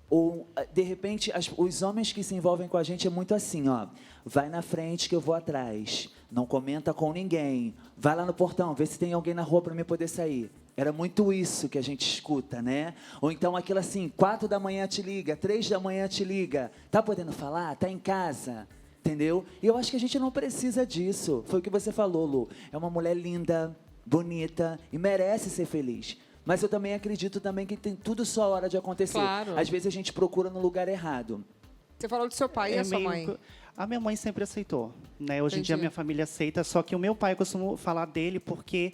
Ou, de repente, os homens que se envolvem com a gente é muito assim, ó. Vai na frente que eu vou atrás. Não comenta com ninguém. Vai lá no portão, vê se tem alguém na rua para mim poder sair. Era muito isso que a gente escuta, né? Ou então aquilo assim, 4 da manhã te liga, 3 da manhã te liga. Tá podendo falar? Tá em casa? Entendeu? E eu acho que a gente não precisa disso. Foi o que você falou, Lu. É uma mulher linda, bonita e merece ser feliz. Mas eu também acredito também que tem tudo só a hora de acontecer. Claro. Às vezes a gente procura no lugar errado. Você falou do seu pai e a sua mãe. A minha mãe sempre aceitou, né? Hoje em dia a Entendi. minha família aceita, só que o meu pai, eu costumo falar dele porque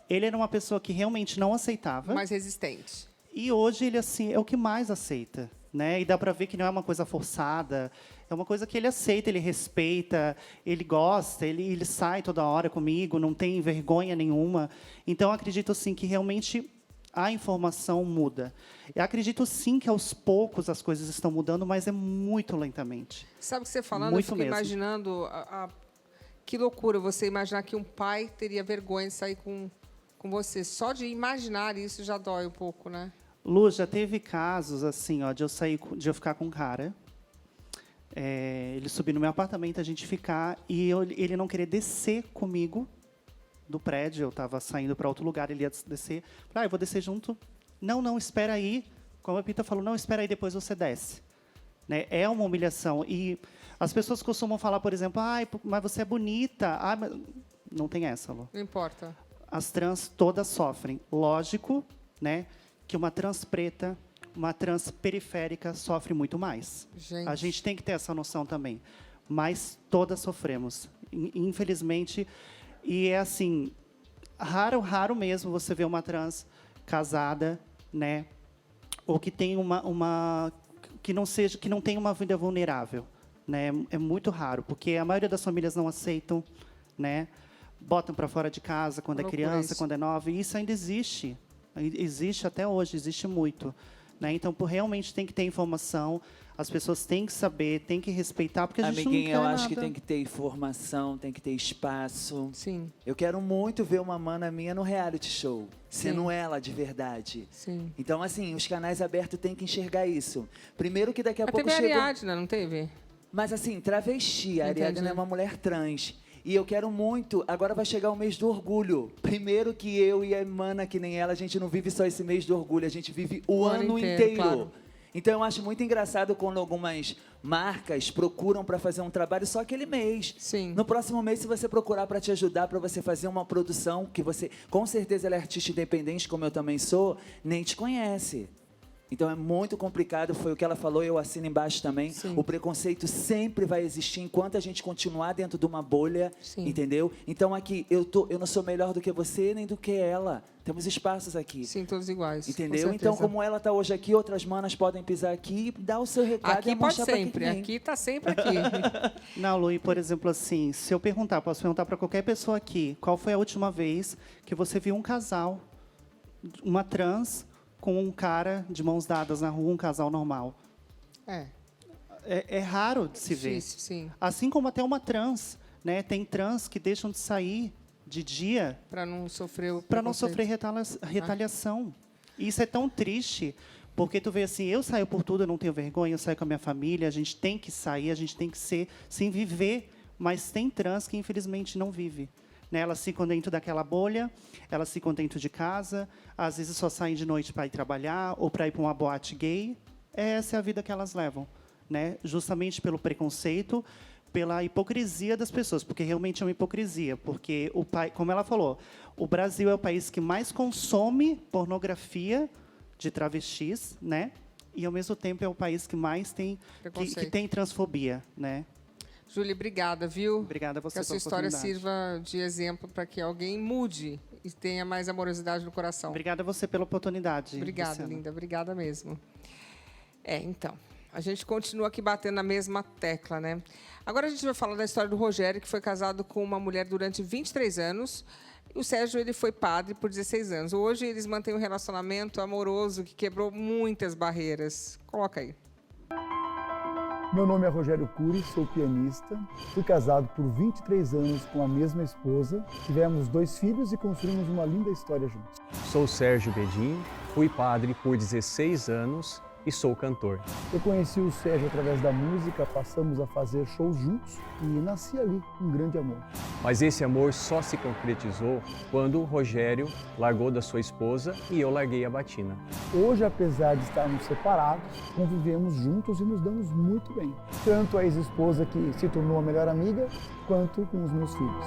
ele era uma pessoa que realmente não aceitava. Mais resistente. E hoje ele, assim, é o que mais aceita, né? E dá para ver que não é uma coisa forçada, é uma coisa que ele aceita, ele respeita, ele gosta, ele sai toda hora comigo, não tem vergonha nenhuma. Então, eu acredito, assim, que realmente a informação muda. Eu acredito, sim, que aos poucos as coisas estão mudando, mas é muito lentamente. Sabe o que você falando? Muito eu fico mesmo. imaginando que loucura você imaginar que um pai teria vergonha de sair com você. Só de imaginar isso já dói um pouco, né? Lu, já teve casos assim, ó, de eu ficar com um cara, ele subir no meu apartamento, a gente ficar, e ele não querer descer comigo do prédio. Eu estava saindo para outro lugar, ele ia descer. Falei, eu vou descer junto. Não, espera aí. Como a Pita falou, não, espera aí, depois você desce. Né? É uma humilhação. E as pessoas costumam falar, por exemplo, mas você é bonita. Mas... Não tem essa, Lu. Não importa. As trans todas sofrem. Lógico, né, que uma trans preta, uma trans periférica sofre muito mais. Gente. A gente tem que ter essa noção também. Mas todas sofremos. Infelizmente. E é assim, raro mesmo você ver uma trans casada, né, ou que tem que não tem uma vida vulnerável, né? É muito raro, porque a maioria das famílias não aceitam, né? Botam para fora de casa quando é criança, quando é nova, e isso ainda existe. Existe até hoje, existe muito, né? Então, realmente tem que ter informação. As pessoas têm que saber, têm que respeitar, porque a gente Amiguinha, não quer eu acho nada. que tem que ter informação, tem que ter espaço. Sim. Eu quero muito ver uma mana minha no reality show, sendo ela de verdade. Sim. Então, assim, os canais abertos têm que enxergar isso. Primeiro que daqui a pouco teve chega... a Ariadna, não teve? Mas, assim, travesti. A Entendi. Ariadna é uma mulher trans. E eu quero muito... Agora vai chegar o mês do orgulho. Primeiro que eu e a mana, que nem ela, a gente não vive só esse mês do orgulho. A gente vive o ano inteiro. Claro. Então, eu acho muito engraçado quando algumas marcas procuram para fazer um trabalho só aquele mês. Sim. No próximo mês, se você procurar para te ajudar, para você fazer uma produção que você... Com certeza ela é artista independente, como eu também sou, nem te conhece. Então, é muito complicado, foi o que ela falou, eu assino embaixo também. Sim. O preconceito sempre vai existir enquanto a gente continuar dentro de uma bolha, Sim. entendeu? Então, aqui, eu não sou melhor do que você, nem do que ela. Temos espaços aqui. Sim, todos iguais. Entendeu? Então, como ela está hoje aqui, outras manas podem pisar aqui, dar o seu recado Aqui e pode mostrar pra quem sempre. vem. Aqui tá sempre aqui. Não, Lu, e, por exemplo, assim, se eu posso perguntar para qualquer pessoa aqui, qual foi a última vez que você viu um casal, uma trans, com um cara de mãos dadas na rua, um casal normal? É raro de se ver. Difícil, sim. Assim como até uma trans, né? Tem trans que deixam de sair de dia para não sofrer retaliação. E isso é tão triste, porque tu vê assim, eu saio por tudo, eu não tenho vergonha, eu saio com a minha família, a gente tem que sair, a gente tem que ser, sim, viver, mas tem trans que infelizmente não vive. Né? Elas ficam dentro daquela bolha, elas ficam dentro de casa, às vezes só saem de noite para ir trabalhar ou para ir para uma boate gay. Essa é a vida que elas levam, né? Justamente pelo preconceito, pela hipocrisia das pessoas, porque realmente é uma hipocrisia, porque como ela falou, o Brasil é o país que mais consome pornografia de travestis, né? E ao mesmo tempo é o país que mais tem que tem transfobia, né? Júlia, obrigada, viu? Obrigada a você que a sua pela história oportunidade. sirva de exemplo para que alguém mude e tenha mais amorosidade no coração. Obrigada a você pela oportunidade. Obrigada, Luciana. linda. Obrigada mesmo. Então, a gente continua aqui batendo na mesma tecla, né? Agora a gente vai falar da história do Rogério, que foi casado com uma mulher durante 23 anos. E o Sérgio, ele foi padre por 16 anos. Hoje eles mantêm um relacionamento amoroso que quebrou muitas barreiras. Coloca aí. Meu nome é Rogério Cury, sou pianista. Fui casado por 23 anos com a mesma esposa. Tivemos 2 filhos e construímos uma linda história juntos. Sou Sérgio Bedin, fui padre por 16 anos e sou cantor. Eu conheci o Sérgio através da música, passamos a fazer shows juntos e nasci ali um grande amor. Mas esse amor só se concretizou quando o Rogério largou da sua esposa e eu larguei a batina. Hoje, apesar de estarmos separados, convivemos juntos e nos damos muito bem. Tanto a ex-esposa que se tornou a melhor amiga, quanto com os meus filhos.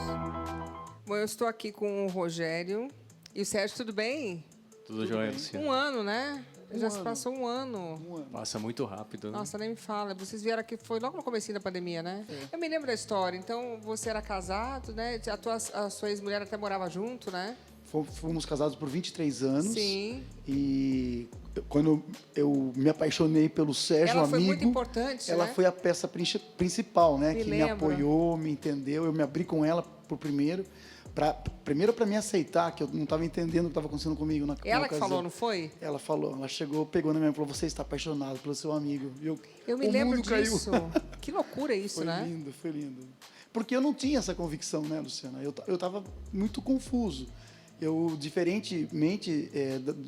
Bom, eu estou aqui com o Rogério. E o Sérgio, tudo bem? Tudo jóia, Luciana? Um ano, né? Já se passou um ano. Passa muito rápido, né? Nossa, nem me fala. Vocês vieram aqui, foi logo no comecinho da pandemia, né? Eu me lembro da história. Então, você era casado, né? A sua ex-mulher até morava junto, né? Fomos casados por 23 anos. Sim. E quando eu me apaixonei pelo Sérgio, ela foi amigo, muito importante, ela né? foi a peça principal, né? Me que lembro. me apoiou, me entendeu. Eu me abri com ela por primeiro para me aceitar, que eu não estava entendendo o que estava acontecendo comigo na Ela na que ocasião. falou, não foi? Ela falou, ela chegou, pegou na minha mão e falou, você está apaixonado pelo seu amigo. Eu me o lembro mundo caiu. disso. Que loucura isso, Foi né? lindo, foi lindo. Porque eu não tinha essa convicção, né, Luciana? Eu estava muito confuso. Eu, diferentemente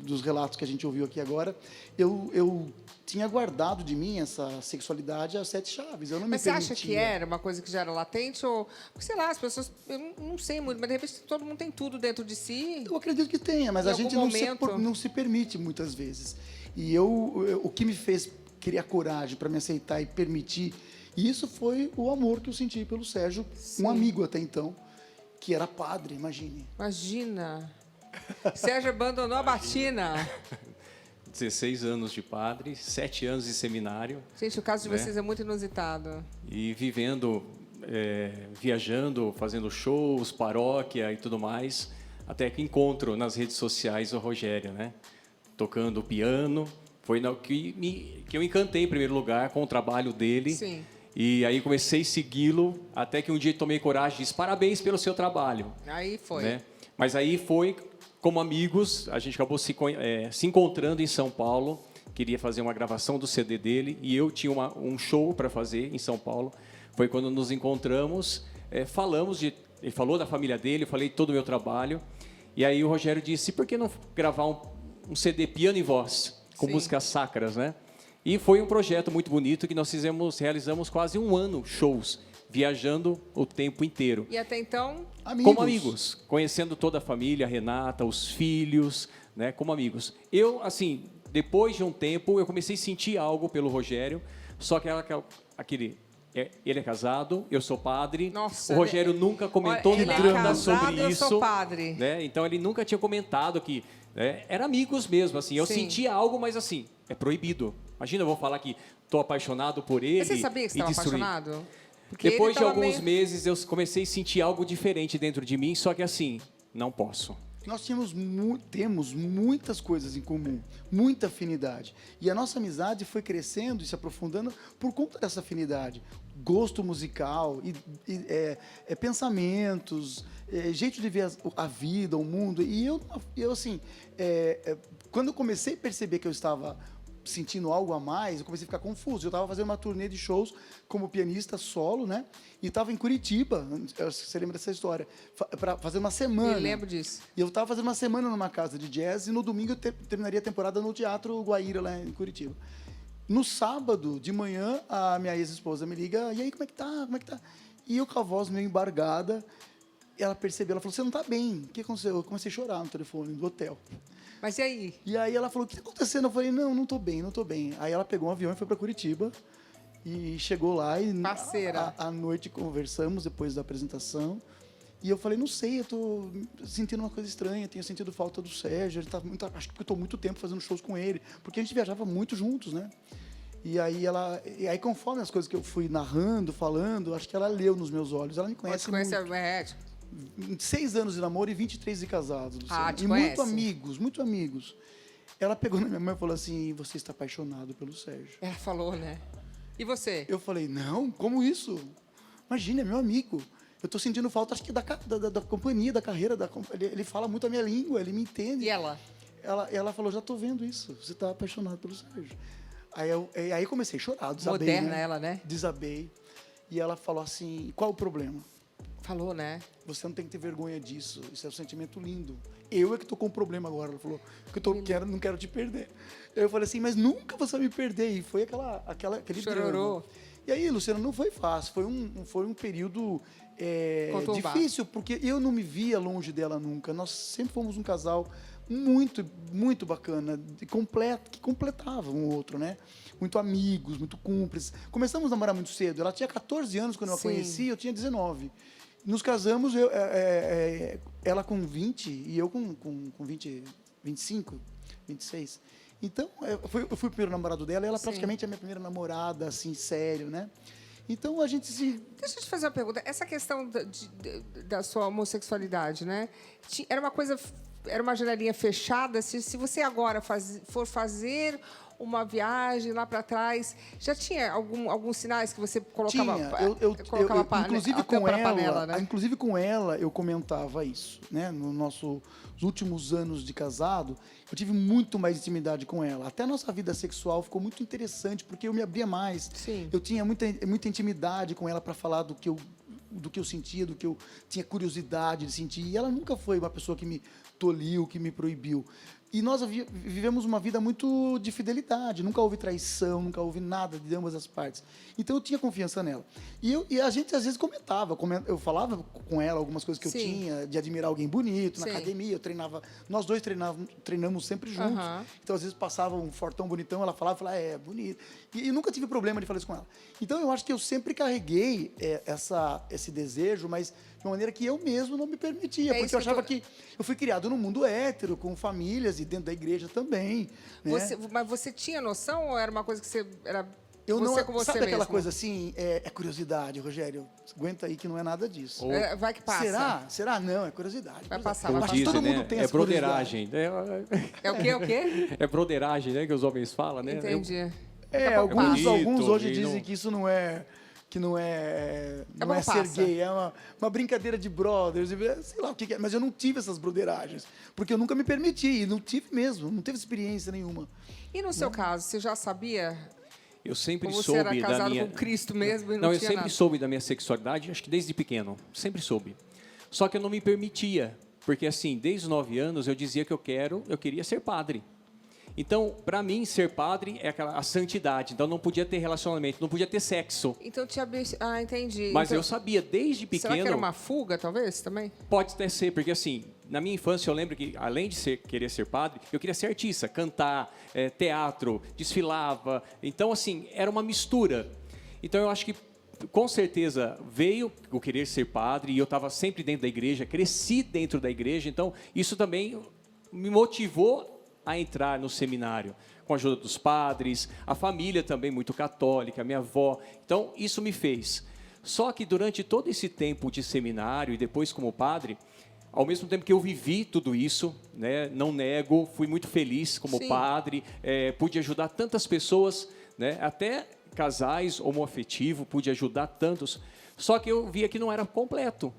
dos relatos que a gente ouviu aqui agora, eu tinha guardado de mim essa sexualidade às 7 chaves. Eu não Mas me você permitia. acha que era uma coisa que já era latente? Ou, porque, sei lá, as pessoas... Eu não sei muito, mas de repente todo mundo tem tudo dentro de si. Eu acredito que tenha, mas Em a gente algum momento. não se permite muitas vezes. E o que me fez criar coragem para me aceitar e permitir, isso foi o amor que eu senti pelo Sérgio, Sim. um amigo até então, que era padre, imagine. Imagina. Sérgio abandonou a batina. 16 anos de padre, 7 anos de seminário. Gente, o caso de né? vocês é muito inusitado. E vivendo, viajando, fazendo shows, paróquia e tudo mais, até que encontro nas redes sociais o Rogério, né? Tocando piano. Foi que eu encantei em primeiro lugar com o trabalho dele. Sim. E aí comecei a segui-lo, até que um dia tomei coragem e disse, parabéns pelo seu trabalho. Aí foi. Né? Mas aí foi, como amigos, a gente acabou se encontrando em São Paulo, queria fazer uma gravação do CD dele, e eu tinha um show para fazer em São Paulo. Foi quando nos encontramos, ele falou da família dele, eu falei todo o meu trabalho, e aí o Rogério disse, por que não gravar um CD piano e voz, com Sim. músicas sacras, né? E foi um projeto muito bonito que nós realizamos quase um ano shows, viajando o tempo inteiro. E até então... Como amigos, conhecendo toda a família, a Renata, os filhos, né, como amigos. Eu, assim, depois de um tempo, eu comecei a sentir algo pelo Rogério, só que ele é casado, eu sou padre. Nossa, o Rogério nunca comentou ele nada é casado, sobre eu isso. sou padre. Né? Então, ele nunca tinha comentado que... eram amigos mesmo, assim. Eu Sim. sentia algo, mas assim, é proibido. Imagina, eu vou falar que estou apaixonado por ele. Mas você sabia que você estava destruir. apaixonado? Porque Depois ele de tava alguns meses, eu comecei a sentir algo diferente dentro de mim, só que assim, não posso. Nós temos muitas coisas em comum, muita afinidade. E a nossa amizade foi crescendo e se aprofundando por conta dessa afinidade. Gosto musical, pensamentos, jeito de ver a vida, o mundo. E eu assim, quando eu comecei a perceber que eu estava sentindo algo a mais, eu comecei a ficar confuso. Eu estava fazendo uma turnê de shows como pianista solo, né? E estava em Curitiba, você lembra dessa história, para fazer uma semana. Me lembro disso. E eu estava fazendo uma semana numa casa de jazz e no domingo eu terminaria a temporada no Teatro Guaíra, lá em Curitiba. No sábado, de manhã, a minha ex-esposa me liga, e aí, como é que tá? Como é que tá? E eu com a voz meio embargada, ela percebeu, ela falou, você não tá bem. O que aconteceu? Eu comecei a chorar no telefone do hotel. Mas e aí? E aí ela falou, o que tá acontecendo? Eu falei, não tô bem, não tô bem. Aí ela pegou um avião e foi para Curitiba. E chegou lá e Parceira. à noite conversamos depois da apresentação. E eu falei, não sei, eu tô sentindo uma coisa estranha, tenho sentido falta do Sérgio. Acho que porque eu tô muito tempo fazendo shows com ele, porque a gente viajava muito juntos, né? E aí conforme as coisas que eu fui narrando, falando, acho que ela leu nos meus olhos. Ela me conhece muito. 6 anos de namoro e 23 de casados, Luciana. Te e conhece? muito amigos. Ela pegou na minha mão e falou assim, você está apaixonado pelo Sérgio. Ela falou, né? E você? Eu falei, não, como isso? Imagina, é meu amigo. Eu estou sentindo falta, acho que da companhia, da carreira. Ele fala muito a minha língua, ele me entende. E ela? Ela falou, já estou vendo isso. Você está apaixonado pelo Sérgio. Aí comecei a chorar, desabei. Moderna ela, né? Desabei. E ela falou assim, qual o problema? Falou, né? Você não tem que ter vergonha disso. Isso é um sentimento lindo. Eu é que estou com um problema agora. Ela falou, porque não quero te perder. Eu falei assim, mas nunca você vai me perder. E foi aquele chororô. drama. E aí, Luciana, não foi fácil. Foi um período difícil, porque eu não me via longe dela nunca. Nós sempre fomos um casal muito, muito bacana, que completava um outro, né? Muito amigos, muito cúmplices. Começamos a namorar muito cedo. Ela tinha 14 anos quando eu a conheci, eu tinha 19. Nos casamos, ela com 20 e eu com 25, 26. Então, eu fui o primeiro namorado dela e ela praticamente é a minha primeira namorada, assim, sério, né? Então, a gente se... Deixa eu te fazer uma pergunta. Essa questão da sua homossexualidade, né? Era uma janelinha fechada? Se você agora for fazer uma viagem lá para trás, já tinha alguns sinais que você colocava? Inclusive com ela, panela, né? Inclusive com ela, eu comentava isso, né? Nos nossos últimos anos de casado, eu tive muito mais intimidade com ela. Até a nossa vida sexual ficou muito interessante, porque eu me abria mais. Sim. Eu tinha muita intimidade com ela para falar do que eu sentia, do que eu tinha curiosidade de sentir. E ela nunca foi uma pessoa que me tolhiu, que me proibiu. E nós vivemos uma vida muito de fidelidade. Nunca houve traição, nunca houve nada de ambas as partes. Então, eu tinha confiança nela. E a gente, às vezes, comentava. Eu falava com ela algumas coisas que eu tinha, de admirar alguém bonito. Na academia, eu treinava. Nós dois treinamos sempre juntos. Então, às vezes, passava um fortão bonitão, ela falava, bonito. E nunca tive problema de falar isso com ela. Então, eu acho que eu sempre carreguei esse desejo, mas de uma maneira que eu mesmo não me permitia. Porque eu achava que eu fui criado num mundo hétero, com famílias e dentro da igreja também. Né? Mas você tinha noção ou era uma coisa que você... Sabe aquela coisa assim, curiosidade, Rogério? Aguenta aí que não é nada disso. Vai que passa. Será? Não, é curiosidade. Vai passar, Como vai dizem, passar. todo mundo tem essa broderagem. É o quê? É broderagem, né? Que os homens falam, né? Entendi. Alguns hoje dizem que isso não é ser gay, é uma brincadeira de brothers, sei lá o que é, mas eu não tive essas broderagens, porque eu nunca me permiti, e não tive mesmo, não teve experiência nenhuma. E no seu caso, você já sabia? Eu sempre soube da minha... Você era casado com Cristo mesmo e não tinha eu sempre soube da minha sexualidade, acho que desde pequeno, sempre soube. Só que eu não me permitia, porque assim, desde os 9 anos eu dizia que eu queria ser padre. Então, para mim, ser padre é a santidade. Então, não podia ter relacionamento, não podia ter sexo. Então, entendi. Mas então, eu sabia desde pequeno... Será que era uma fuga, talvez, também? Pode até ser, porque assim, na minha infância eu lembro que, além de querer ser padre, eu queria ser artista, cantar, teatro, desfilava. Então, assim, era uma mistura. Então, eu acho que, com certeza, veio o querer ser padre, e eu estava sempre dentro da igreja, cresci dentro da igreja, então, isso também me motivou a entrar no seminário, com a ajuda dos padres, a família também muito católica, a minha avó. Então, isso me fez. Só que durante todo esse tempo de seminário e depois como padre, ao mesmo tempo que eu vivi tudo isso, né, não nego, fui muito feliz como padre, pude ajudar tantas pessoas, né, até casais homoafetivos, pude ajudar tantos. Só que eu via que não era completo.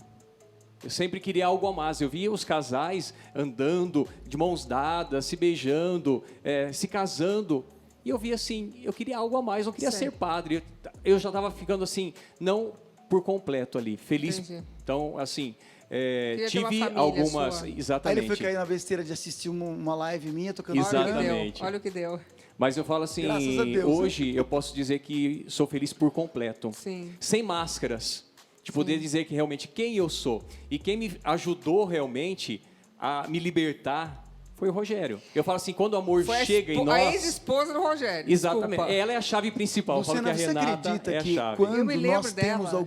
Eu sempre queria algo a mais. Eu via os casais andando de mãos dadas, se beijando, se casando. E eu via assim, eu queria algo a mais, não queria ser padre. Eu já estava ficando assim, não por completo ali, feliz. Entendi. Então, assim, tive algumas... Sua. Exatamente. Aí ele foi cair na besteira de assistir uma live minha tocando... Exatamente. Olha o que deu. Mas eu falo assim, hoje eu posso dizer que sou feliz por completo. Sim. Sem máscaras. De poder dizer que realmente quem eu sou. E quem me ajudou realmente a me libertar foi o Rogério. Eu falo assim, quando o amor chega em nós... A ex-esposa do Rogério. Exatamente. Ela é a chave principal. Luciana, eu falo que a Renata acredita é a que chave. quando Eu me lembro nós temos dela.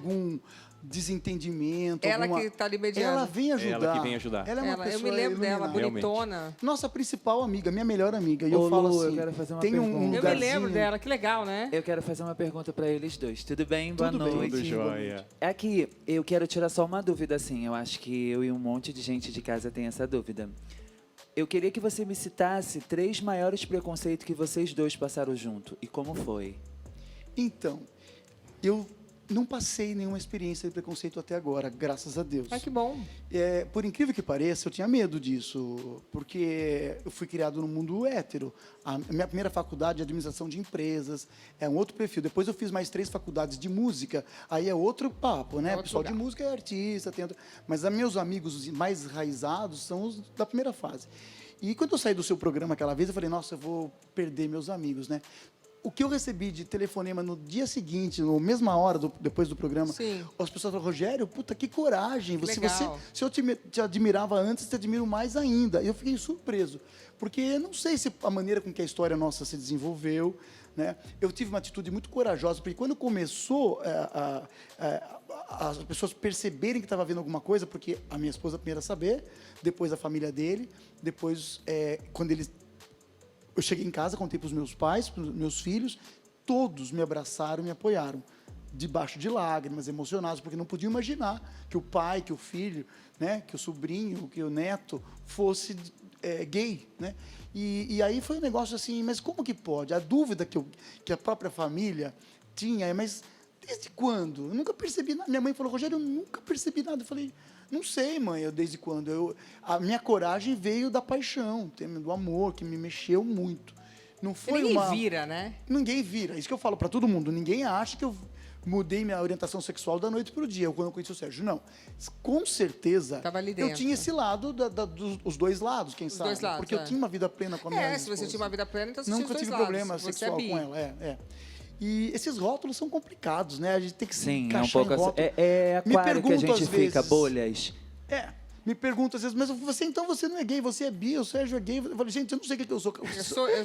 desentendimento. Ela que tá ali mediando. Ela vem ajudar. Ela que vem ajudar. Ela é uma pessoa eu me lembro dela, iluminada. bonitona. Nossa principal amiga, minha melhor amiga. E Ô, eu falo Lu, assim, eu quero fazer uma tem um pergunta. Eu me lugarzinho... lembro dela, que legal, né? Eu quero fazer uma pergunta para eles dois. Tudo bem? Boa Tudo bem. noite. Tudo jóia. Aqui, eu quero tirar só uma dúvida, assim. Eu acho que eu e um monte de gente de casa tem essa dúvida. Eu queria que você me citasse 3 maiores preconceitos que vocês dois passaram junto. E como foi? Então, eu não passei nenhuma experiência de preconceito até agora, graças a Deus. Ah, que bom. Por incrível que pareça, eu tinha medo disso, porque eu fui criado no mundo hétero. A minha primeira faculdade é administração de empresas, é um outro perfil. Depois eu fiz mais 3 faculdades de música, aí é outro papo, né? O pessoal de música é artista, mas os meus amigos mais enraizados são os da primeira fase. E quando eu saí do seu programa aquela vez, eu falei, nossa, eu vou perder meus amigos, né? O que eu recebi de telefonema no dia seguinte, na mesma hora, depois do programa, as pessoas falaram, Rogério, puta, que coragem. Se eu te admirava antes, te admiro mais ainda. Eu fiquei surpreso, porque não sei se a maneira com que a história nossa se desenvolveu, né? Eu tive uma atitude muito corajosa, porque quando começou as pessoas perceberem que estava havendo alguma coisa, porque a minha esposa primeiro a saber, depois a família dele, depois, quando eles... Eu cheguei em casa, contei para os meus pais, para os meus filhos, todos me abraçaram, me apoiaram, debaixo de lágrimas, emocionados, porque não podiam imaginar que o pai, que o filho, né, que o sobrinho, que o neto fosse gay, né? E aí foi um negócio assim, mas como que pode? A dúvida que a própria família tinha é, mas desde quando? Eu nunca percebi nada. Minha mãe falou, Rogério, eu nunca percebi nada. Eu falei, não sei, mãe, desde quando. A minha coragem veio da paixão, do amor, que me mexeu muito. Não foi ninguém vira, né? Ninguém vira. Isso que eu falo para todo mundo. Ninguém acha que eu mudei minha orientação sexual da noite para o dia, quando eu conheci o Sérgio. Não. Com certeza, Tava ali eu dentro. tinha esse lado, os dois lados, quem sabe. Dois lados, porque eu tinha uma vida plena com a minha se você tinha uma vida plena, então você nunca tinha os tive dois lados. problema Você sexual bi. com ela. E esses rótulos são complicados, né? A gente tem que se encaixar é um pouco em rótulo. é aquário que a pergunto, gente às fica, vezes, bolhas. Me perguntam às vezes, mas você não é gay, você é bi, o Sérgio é gay. Eu falei, gente, eu não sei o que eu sou.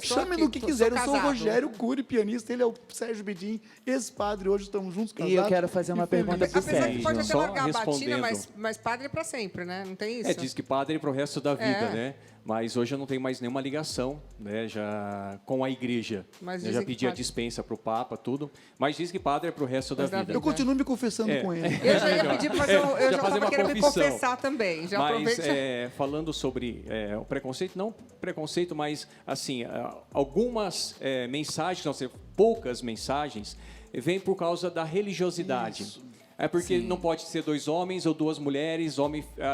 Chame do que quiser, eu sou o Rogério Cury, pianista, ele é o Sérgio Bedin, ex-padre, hoje estamos juntos, casados. E eu quero fazer uma pergunta pro Apesar que pode até Só largar a batina, respondendo. mas padre é pra sempre, né? Não tem isso? Diz que padre pro resto da vida, né? Mas hoje eu não tenho mais nenhuma ligação, né, já com a igreja. Mas eu já pedi a dispensa para o Papa, tudo. Mas diz que padre é pro resto da vida. Eu continuo me confessando com ele. Eu já ia pedir para fazer eu já estava querendo me confissão. confessar também. Já mas aproveita. falando sobre o preconceito, não preconceito, mas assim, algumas mensagens, não sei, poucas mensagens, vêm por causa da religiosidade. Isso. É porque não pode ser 2 homens ou 2 mulheres,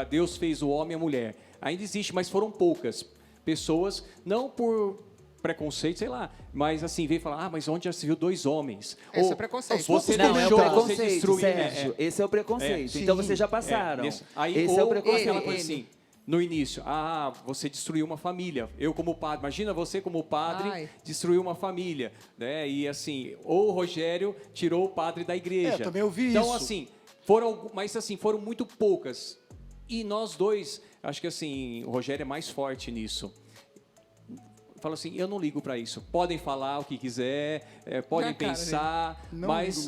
Deus fez o homem e a mulher. Ainda existe, mas foram poucas pessoas, não por preconceito, sei lá, mas assim, veio falar, mas onde já se viu 2 homens? Esse é preconceito. Você não, deixou, é o preconceito, você destruiu. Sérgio, esse é o preconceito. Então vocês já passaram. Aí, esse é o preconceito. Aquela coisa assim, no início, você destruiu uma família. Eu como padre, imagina você como padre destruiu uma família, né? E assim, ou o Rogério tirou o padre da igreja. Eu também ouvi então, isso. Assim, foram muito poucas. E nós dois, acho que assim, o Rogério é mais forte nisso. Fala assim, eu não ligo para isso. Podem falar o que quiser, podem pensar, mas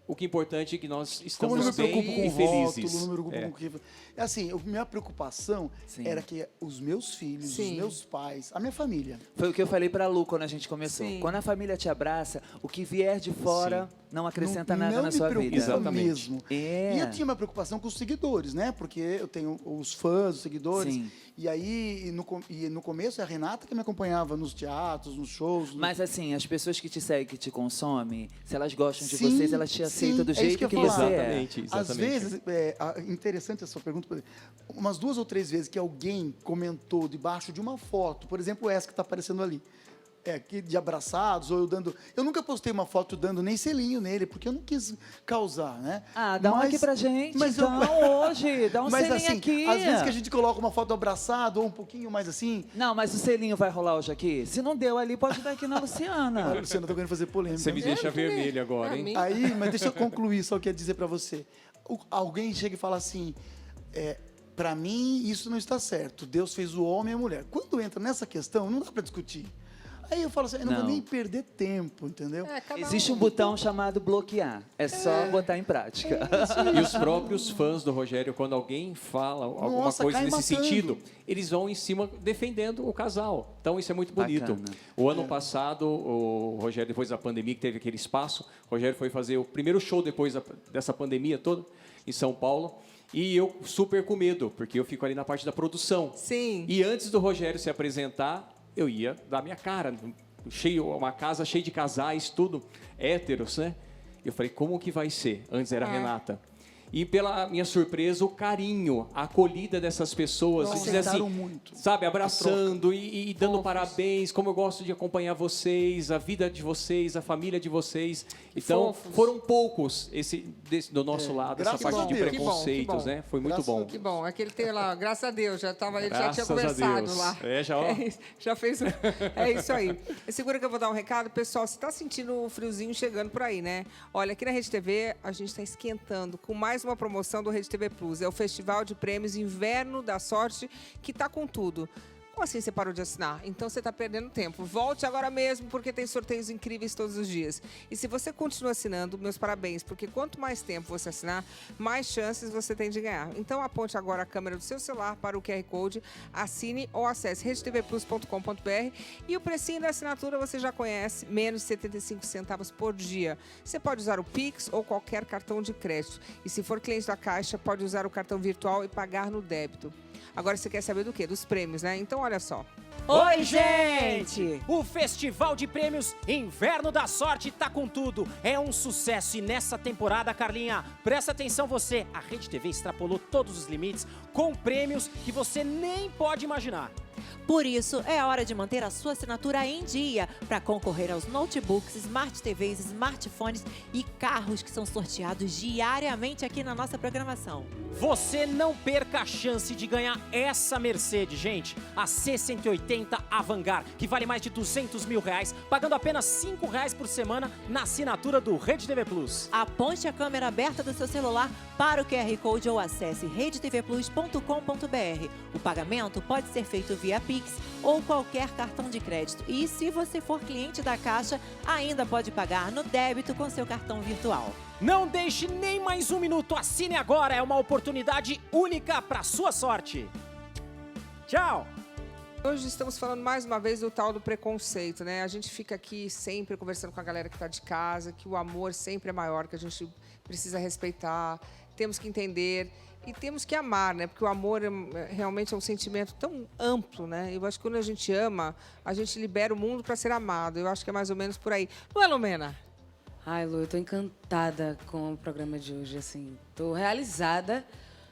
o que é importante é que nós estamos bem e felizes. Não me preocupo com assim, a minha preocupação era que os meus filhos, os meus pais, a minha família. Foi o que eu falei pra Lu quando a gente começou. Quando a família te abraça, o que vier de fora não acrescenta nada na sua vida. Exatamente. Mesmo. E eu tinha uma preocupação com os seguidores, né? Porque eu tenho os fãs, os seguidores. Sim. E aí, no começo, é a Renata que me acompanhava nos teatros, nos shows. Mas assim, as pessoas que te seguem, que te consomem, se elas gostam de vocês, elas te aceitam do jeito que você é. Exatamente. Às vezes, interessante essa pergunta, umas 2 ou 3 vezes que alguém comentou debaixo de uma foto, por exemplo, essa que está aparecendo ali, de abraçados, ou eu dando... Eu nunca postei uma foto dando nem selinho nele, porque eu não quis causar, né? Dá um aqui pra gente, mas hoje, dá um selinho assim, aqui. Às vezes que a gente coloca uma foto abraçado, ou um pouquinho mais assim... Não, mas o selinho vai rolar hoje aqui? Se não deu ali, pode dar aqui na Luciana. Luciana, tô querendo fazer polêmica. Você me deixa vermelho agora, hein? Aí, mas deixa eu concluir, só quero dizer pra você. Alguém chega e fala assim... Para mim, isso não está certo. Deus fez o homem e a mulher. Quando entra nessa questão, não dá para discutir. Aí eu falo assim, eu não vou nem perder tempo, entendeu? Existe um botão chamado bloquear. É só botar em prática. E os próprios fãs do Rogério, quando alguém fala alguma coisa cai nesse matando. sentido, eles vão em cima defendendo o casal. Então isso é muito bonito. Bacana. O ano passado, o Rogério, depois da pandemia, que teve aquele espaço, o Rogério foi fazer o primeiro show depois dessa pandemia toda, em São Paulo. E eu super com medo, porque eu fico ali na parte da produção. Sim. E antes do Rogério se apresentar, eu ia dar minha cara. Uma casa cheia de casais, tudo héteros, né? Eu falei, como que vai ser? Antes era a Renata. E pela minha surpresa, o carinho, a acolhida dessas pessoas, Nossa, assim, muito. sabe, abraçando e dando parabéns, como eu gosto de acompanhar vocês, a vida de vocês, a família de vocês. Então, foram poucos do nosso lado, essa Graças parte a de Deus. preconceitos, né? Foi muito bom. Que bom. É que ele tem lá, graças a Deus, ele já Graças tinha a conversado Deus. lá. Já fez. É isso aí. Segura que eu vou dar um recado. Pessoal, você está sentindo o friozinho chegando por aí, né? Olha, aqui na Rede TV, a gente está esquentando com mais uma promoção do Rede TV Plus. É o Festival de Prêmios Inverno da Sorte, que tá com tudo. Como assim você parou de assinar? Então você está perdendo tempo. Volte agora mesmo, porque tem sorteios incríveis todos os dias. E se você continua assinando, meus parabéns, porque quanto mais tempo você assinar, mais chances você tem de ganhar. Então aponte agora a câmera do seu celular para o QR Code, assine ou acesse redetvplus.com.br e o precinho da assinatura você já conhece, menos de 75 centavos por dia. Você pode usar o Pix ou qualquer cartão de crédito. E se for cliente da Caixa, pode usar o cartão virtual e pagar no débito. Agora você quer saber do quê? Dos prêmios, né? Então olha só. Oi, gente! O Festival de Prêmios Inverno da Sorte tá com tudo. É um sucesso e nessa temporada, Carlinha, presta atenção você, a Rede TV extrapolou todos os limites com prêmios que você nem pode imaginar. Por isso, é hora de manter a sua assinatura em dia para concorrer aos notebooks, smart TVs, smartphones e carros que são sorteados diariamente aqui na nossa programação. Você não perca a chance de ganhar essa Mercedes, gente. A C180 Avangar, que vale mais de R$200 mil, pagando apenas R$5 por semana na assinatura do Rede TV Plus. Aponte a câmera aberta do seu celular para o QR Code ou acesse redetvplus.com.br. O pagamento pode ser feito via Pix ou qualquer cartão de crédito. E se você for cliente da Caixa, ainda pode pagar no débito com seu cartão virtual. Não deixe nem mais um minuto, assine agora, é uma oportunidade única para sua sorte. Tchau! Hoje estamos falando mais uma vez do tal do preconceito, né? A gente fica aqui sempre conversando com a galera que está de casa, que o amor sempre é maior, que a gente precisa respeitar, temos que entender e temos que amar, né? Porque o amor realmente é um sentimento tão amplo, né? Eu acho que quando a gente ama, a gente libera o mundo para ser amado. Eu acho que é mais ou menos por aí. Não é, Lumena? Ai, Lu, eu tô encantada com o programa de hoje, assim. Tô realizada,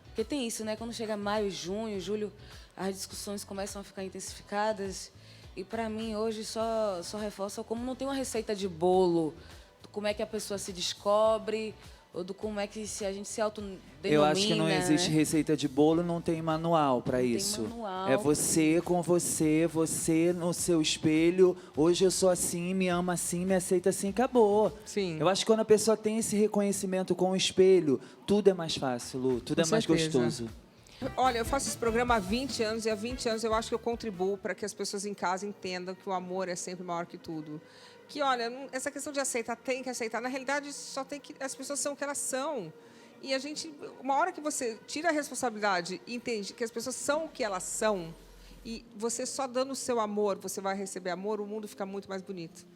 porque tem isso, né? Quando chega maio, junho, julho, as discussões começam a ficar intensificadas. E pra mim, hoje, só reforça como não tem uma receita de bolo, do como é que a pessoa se descobre, ou do como é que a gente se autodenomina. Eu acho que não existe né? receita de bolo, não tem manual para isso. manual. É você com você, você no seu espelho. Hoje eu sou assim, me ama assim, me aceita assim, acabou. Sim. Eu acho que quando a pessoa tem esse reconhecimento com o espelho, tudo é mais fácil, Lu, tudo é mais gostoso. Olha, eu faço esse programa há 20 anos e há 20 anos eu acho que eu contribuo para que as pessoas em casa entendam que o amor é sempre maior que tudo. Que, olha, essa questão de aceitar, tem que aceitar. Na realidade, só tem que... As pessoas são o que elas são. E a gente... Uma hora que você tira a responsabilidade e entende que as pessoas são o que elas são, e você só dando o seu amor, você vai receber amor, o mundo fica muito mais bonito.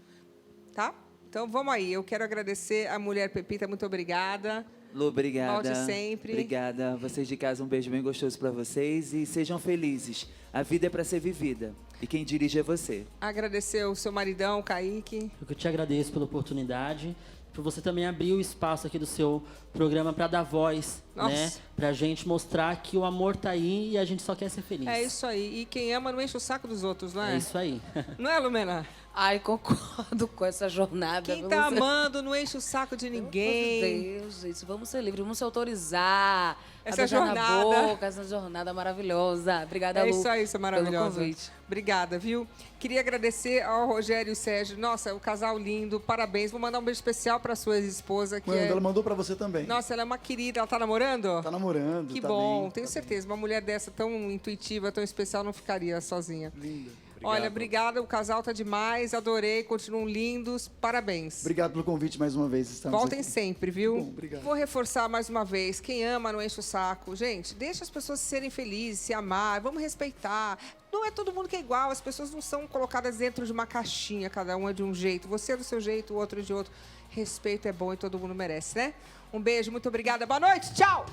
Tá? Então, vamos aí. Eu quero agradecer a Mulher Pepita. Muito obrigada. Lu, obrigada. Volte sempre. Obrigada. Vocês de casa, um beijo bem gostoso para vocês e sejam felizes. A vida é para ser vivida e quem dirige é você. Agradecer o seu maridão, Kaique. Eu te agradeço pela oportunidade, por você também abrir o espaço aqui do seu programa para dar voz, né? Pra gente mostrar que o amor tá aí e a gente só quer ser feliz. É isso aí. E quem ama não enche o saco dos outros, não é? É isso aí. Não é, Lumena? Ai, concordo com essa jornada. Quem tá amando não enche o saco de ninguém. Meu Deus, gente, vamos ser livres, vamos se autorizar. Essa a jornada. Na boca, essa jornada maravilhosa. Obrigada, Lu. É isso aí, isso é maravilhosa. Pelo convite. Obrigada, viu? Queria agradecer ao Rogério e o Sérgio. Nossa, o casal lindo, parabéns. Vou mandar um beijo especial para sua ex-esposa. Ela mandou para você também. Nossa, ela é uma querida. Ela tá namorando? Tá namorando, Que tá bom, bem, tenho certeza. Uma mulher dessa tão intuitiva, tão especial, não ficaria sozinha. Linda. Olha, obrigada, o casal tá demais, adorei, continuam lindos, parabéns. Obrigado pelo convite mais uma vez. Voltem aqui. sempre, viu? Bom, obrigado. Vou reforçar mais uma vez, quem ama não enche o saco. Gente, deixa as pessoas serem felizes, se amar, vamos respeitar. Não é todo mundo que é igual, as pessoas não são colocadas dentro de uma caixinha, cada uma é de um jeito. Você é do seu jeito, o outro é de outro. Respeito é bom e todo mundo merece, né? Um beijo, muito obrigada, boa noite, tchau!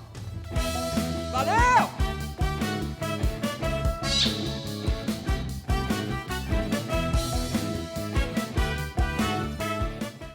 Valeu!